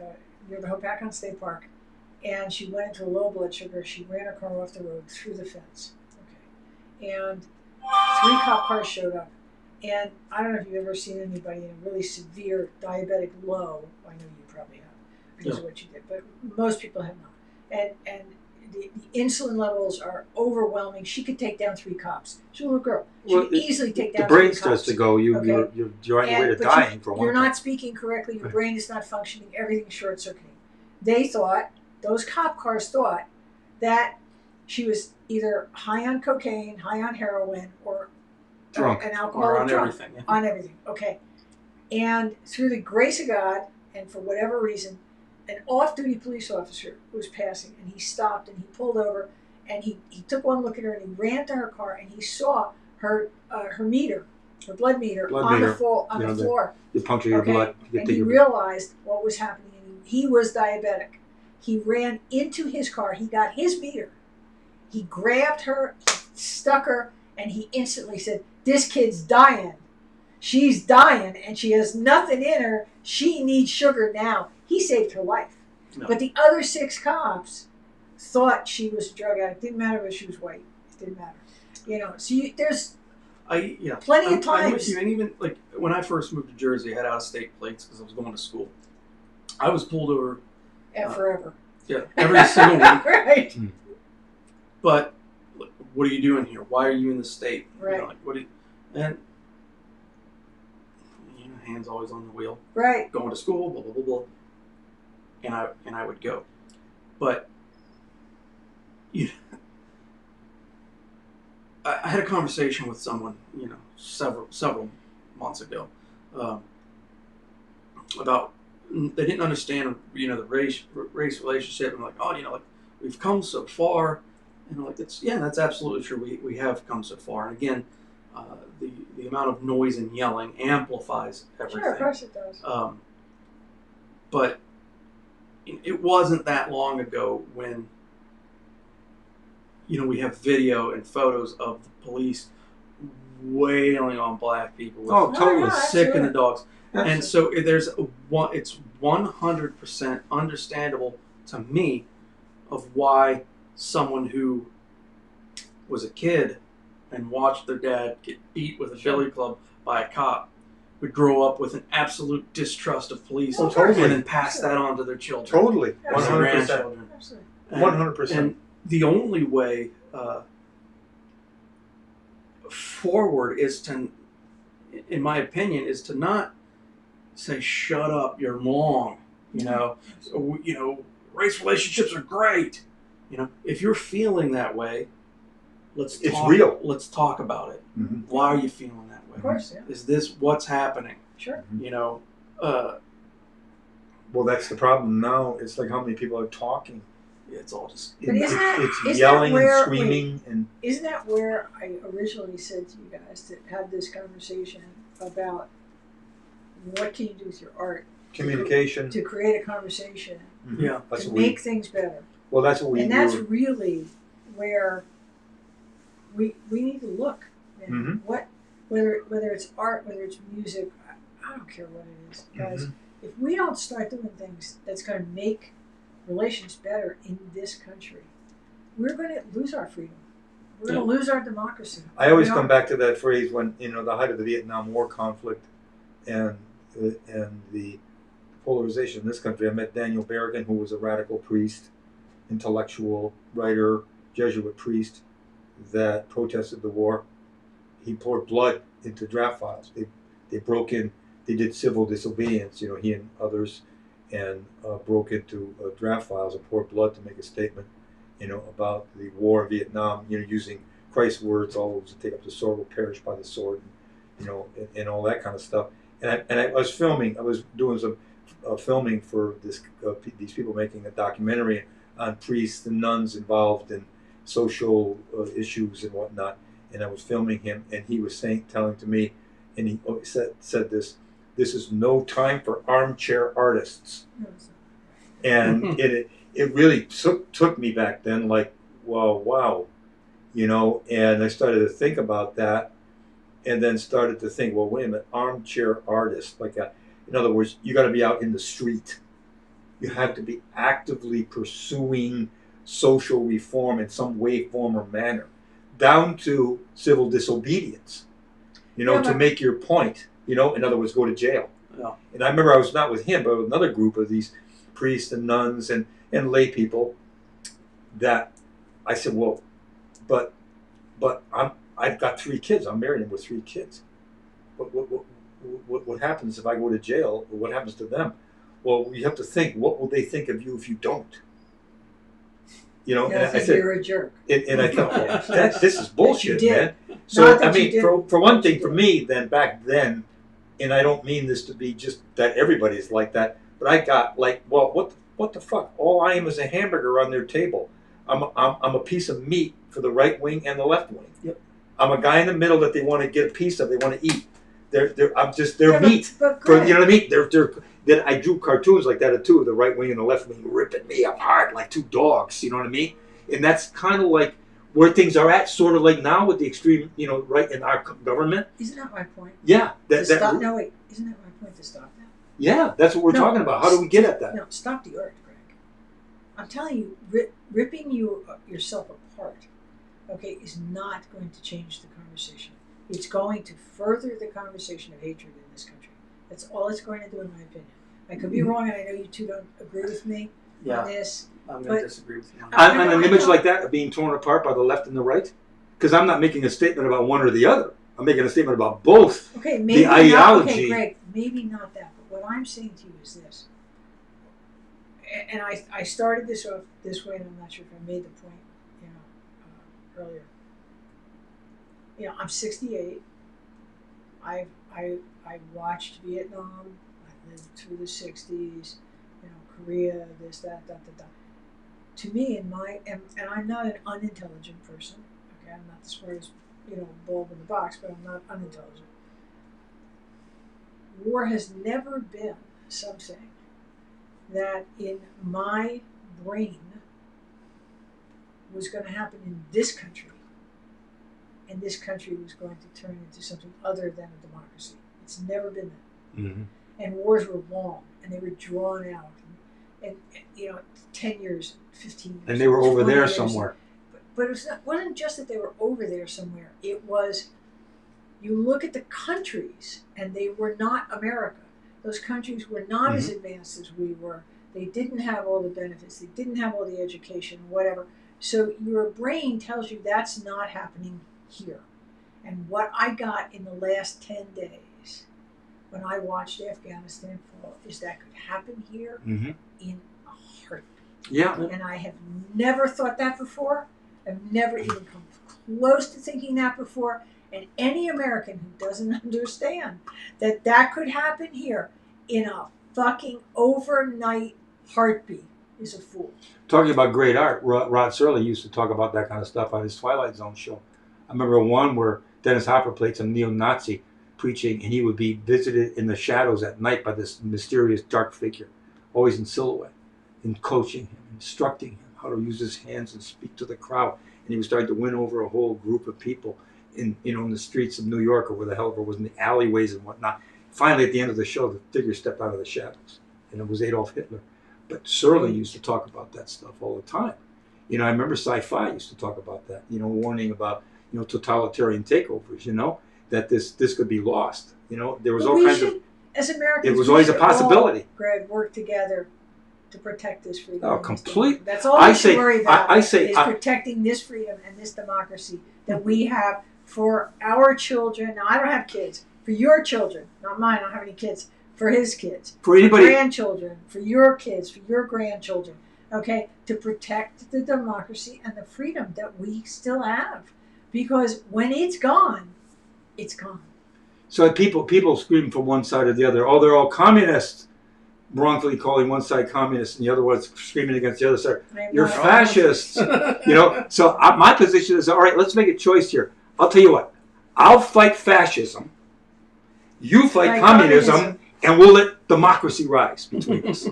near the Hopatcon State Park, and she went into a low blood sugar. She ran her car off the road through the fence. Okay, and 3 cop cars showed up. And I don't know if you've ever seen anybody in a really severe diabetic low. I know you probably have because of what you did, but most people have not. And the insulin levels are overwhelming. She could take down 3 cops. She's a little girl. She could easily take down 3 The brain cops. starts to go. You're on your way to dying for one. You're not speaking correctly. Your brain is not functioning. Everything's short-circuiting. Those cop cars thought that she was either high on cocaine, high on heroin, or Drunk. an alcoholic Or on drunk. everything. Yeah. On everything. Okay. And through the grace of God, and for whatever reason, an off-duty police officer was passing, and he stopped, and he pulled over, and he took one look at her, and he ran to her car, and he saw her meter the blood meter Blood on meter. the floor. On You know, the floor. You puncture your Okay. blood. You And take he your realized what was happening. And he was diabetic. He ran into his car. He got his meter. He grabbed her, he stuck her, and he instantly said, "This kid's dying. She's dying, and she has nothing in her. She needs sugar now." He saved her life. No. But the other 6 cops thought she was a drug addict. Didn't matter whether she was white. It didn't matter. So there's plenty of I'm with times. you, and even like when I first moved to Jersey, I had out-of-state plates because I was going to school. I was pulled over. Forever. Yeah, every single week. Right. But what are you doing here? Why are you in the state? Right. What do you, and hands always on the wheel. Right. Going to school, blah blah blah blah. And I would go, but I had a conversation with someone, several months ago, about they didn't understand, the race relationship. I'm like, like we've come so far, and like that's absolutely true. We have come so far, and again, the amount of noise and yelling amplifies everything. Sure, of course it does. But it wasn't that long ago when we have video and photos of the police wailing on black people. totally. Sick in the dogs. Absolutely. And so it's 100% understandable to me of why someone who was a kid and watched their dad get beat with a billy club by a cop would grow up with an absolute distrust of police totally. and then pass that on to their children. Totally. And their 100%. grandchildren. Absolutely. 100%. And the only way forward is to, in my opinion, is to not say, "Shut up, you're wrong." Race relationships are great. If you're feeling that way, It's real. Let's talk about it. Mm-hmm. Why are you feeling that way? Of course, yeah. Is this what's happening? Sure. Well, that's the problem now. It's like how many people are talking. It's all just. But It's isn't yelling that where, and screaming and. Isn't that where I originally said to you guys to have this conversation about what can you do with your art? Communication. To create a conversation. Mm-hmm. Yeah. That's to what make things better. Well, that's what we. And that's really where we need to look. Mm-hmm. Whether it's art, whether it's music, I don't care what it is, guys. Mm-hmm. If we don't start doing things that's going to make relations better in this country, we're going to lose our freedom. We're going to lose our democracy. I always come back to that phrase when the height of the Vietnam War conflict and the polarization in this country. I met Daniel Berrigan, who was a radical priest, intellectual writer, Jesuit priest that protested the war. He poured blood into draft files. They broke in. They did civil disobedience. He and others, and broke into draft files and poured blood to make a statement, about the war in Vietnam. Using Christ's words, all those who take up the sword will perish by the sword, and all that kind of stuff. And I was filming. I was doing some filming for these people making a documentary on priests and nuns involved in social issues and whatnot. And I was filming him, and he was telling to me, and he said this is no time for armchair artists. And it really took me back then, like, wow, and I started to think about that, and then started to think, well, wait a minute, armchair artist, in other words, you got to be out in the street. You have to be actively pursuing social reform in some way, form, or manner, down to civil disobedience, to make your point, in other words, go to jail. Yeah. And I remember I was not with him, but with another group of these priests and nuns and lay people that I said, well, but I've got 3 kids. I'm married with 3 kids. What happens if I go to jail? What happens to them? Well, you have to think, what will they think of you if you don't? And I said, you're a jerk. And I thought, well, this is bullshit, man. Not So, that you did. for one thing, for me, then back then, and I don't mean this to be just that everybody's like that, but I got like, well, what the fuck? All I am is a hamburger on their table. I'm a piece of meat for the right wing and the left wing. Yep. I'm a guy in the middle that they want to get a piece of, they want to eat. they're Yeah, meat. but For, Greg, you know what I mean? Then I drew cartoons like that too, the right wing and the left wing ripping me apart like two dogs. You know what I mean? And that's kind of like where things are at, sort of like now with the extreme, right in our government. isn't that my point? Yeah, Isn't that my point to stop that? Yeah, that's what we're talking about. How do we get at that? No, stop the art, Greg. I'm telling you, ripping yourself apart, okay, is not going to change the conversation. It's going to further the conversation of hatred in this country. That's all it's going to do, in my opinion. I could be wrong, and I know you two don't agree with me on this. I'm but- going to disagree with you. On an image like that, of being torn apart by the left and the right? Because I'm not making a statement about one or the other. I'm making a statement about both. Okay, maybe the ideology. Not, okay, Greg, maybe not that. But what I'm saying to you is this. And I started this off this way, and I'm not sure if I made the point, earlier. I'm 68. I watched Vietnam. I lived through the 60s. Korea, this, that. To me, and I'm not an unintelligent person. Okay, I'm not the smartest, bulb in the box, but I'm not unintelligent. War has never been something that in my brain was going to happen in this country, and this country was going to turn into something other than a democracy. It's never been that. Mm-hmm. And wars were long, and they were drawn out, and 10 years, 15 years. And they were over there years. somewhere. But it wasn't just that they were over there somewhere. It was, you look at the countries, and they were not America. Those countries were not as advanced as we were. They didn't have all the benefits. They didn't have all the education, whatever. So your brain tells you that's not happening here. And what I got in the last 10 days when I watched Afghanistan fall is that could happen here in a heartbeat. Yeah. And I have never thought that before. I've never even come close to thinking that before. And any American who doesn't understand that could happen here in a fucking overnight heartbeat is a fool. Talking about great art, Rod Serling used to talk about that kind of stuff on his Twilight Zone show. I remember one where Dennis Hopper played some neo-Nazi preaching, and he would be visited in the shadows at night by this mysterious dark figure, always in silhouette, and coaching him, instructing him how to use his hands and speak to the crowd. And he was starting to win over a whole group of people in the streets of New York, or where the hell it was, in the alleyways and whatnot. Finally, at the end of the show, the figure stepped out of the shadows, and it was Adolf Hitler. But Serling used to talk about that stuff all the time. I remember Sci-Fi used to talk about that, warning about, totalitarian takeovers, that this could be lost. There was all kinds of... As Americans, it was always a possibility. All, Greg, work together to protect this freedom. Oh, complete. That's all we should worry about is protecting this freedom and this democracy that we have for our children. Now, I don't have kids. For your children, not mine. I don't have any kids. For his kids. For anybody. For grandchildren. For your kids. For your grandchildren. Okay? To protect the democracy and the freedom that we still have. Because when it's gone, it's gone. So people scream from one side or the other. Oh, they're all communists. Wrongfully calling one side communist and the other one's screaming against the other side. You're fascists. So my position is, all right, let's make a choice here. I'll tell you what. I'll fight fascism. You fight communism. And we'll let democracy rise between us.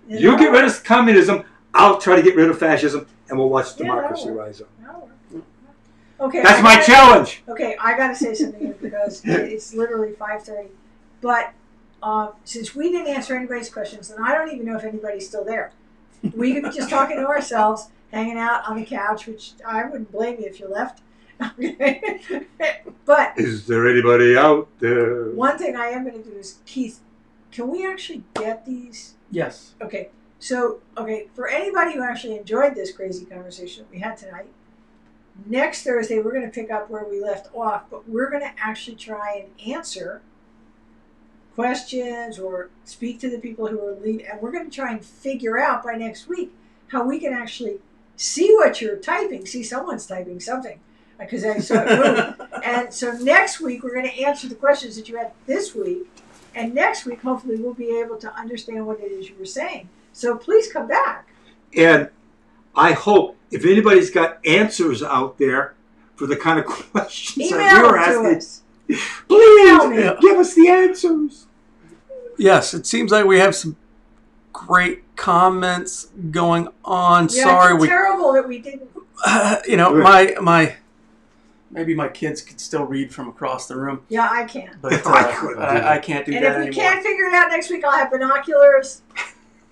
You get rid of communism. I'll try to get rid of fascism. And we'll watch democracy rise up. Okay, that's my challenge. Okay, I got to say something because it's literally 5:30. But since we didn't answer anybody's questions, and I don't even know if anybody's still there, we could be just talking to ourselves, hanging out on the couch, which I wouldn't blame you if you left. But is there anybody out there? One thing I am going to do is, Keith, can we actually get these? Yes. Okay. So, for anybody who actually enjoyed this crazy conversation that we had tonight, next Thursday we're going to pick up where we left off, but we're going to actually try and answer questions or speak to the people who are leading, and we're going to try and figure out by next week how we can actually see what you're typing, see someone's typing something, because I saw it move. And so next week we're going to answer the questions that you had this week, and next week hopefully we'll be able to understand what it is you were saying. So please come back. And I hope if anybody's got answers out there for the kind of questions that we were asking, Please Yeah. give us the answers. Yes, it seems like we have some great comments going on. Yeah, Sorry, it's we terrible that we didn't. you know, my maybe my kids could still read from across the room, Yeah, I can't. but I couldn't do that. I can't do And that if we anymore. can't figure it out next week, I'll have binoculars,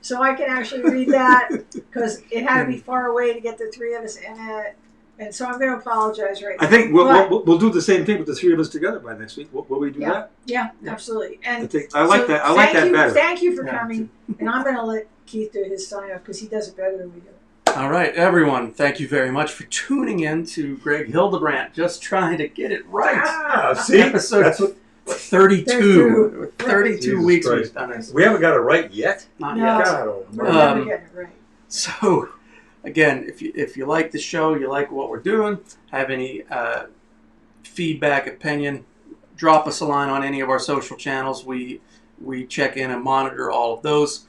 so I can actually read that because it had to be far away to get the three of us in it. And so I'm going to apologize right now. I think But- we'll do the same thing with the three of us together by next week. Will we do Yeah. that? Yeah, absolutely. And I like so that. I like thank that you, better. Thank you for Yeah. coming. And I'm going to let Keith do his sign off because he does it better than we do. All right, everyone, thank you very much for tuning in to Greg Hildebrandt, just trying to get it right. Ah, see, Episode that's what 32. 32 Jesus weeks Christ. we've done this. we haven't got it right yet. Not No. yet. God We're almighty. never Um, getting it right. So, again, if you like the show, you like what we're doing, have any feedback, opinion, drop us a line on any of our social channels. We check in and monitor all of those.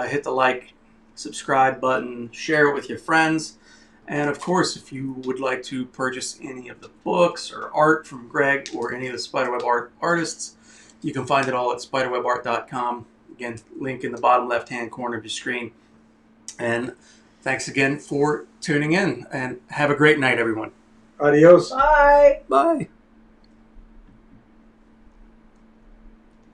Hit the like, subscribe button, share it with your friends. And of course, if you would like to purchase any of the books or art from Greg or any of the Spiderweb art artists, you can find it all at spiderwebart.com. Again, link in the bottom left-hand corner of your screen. And thanks again for tuning in, and have a great night, everyone. Adios. Bye. Bye.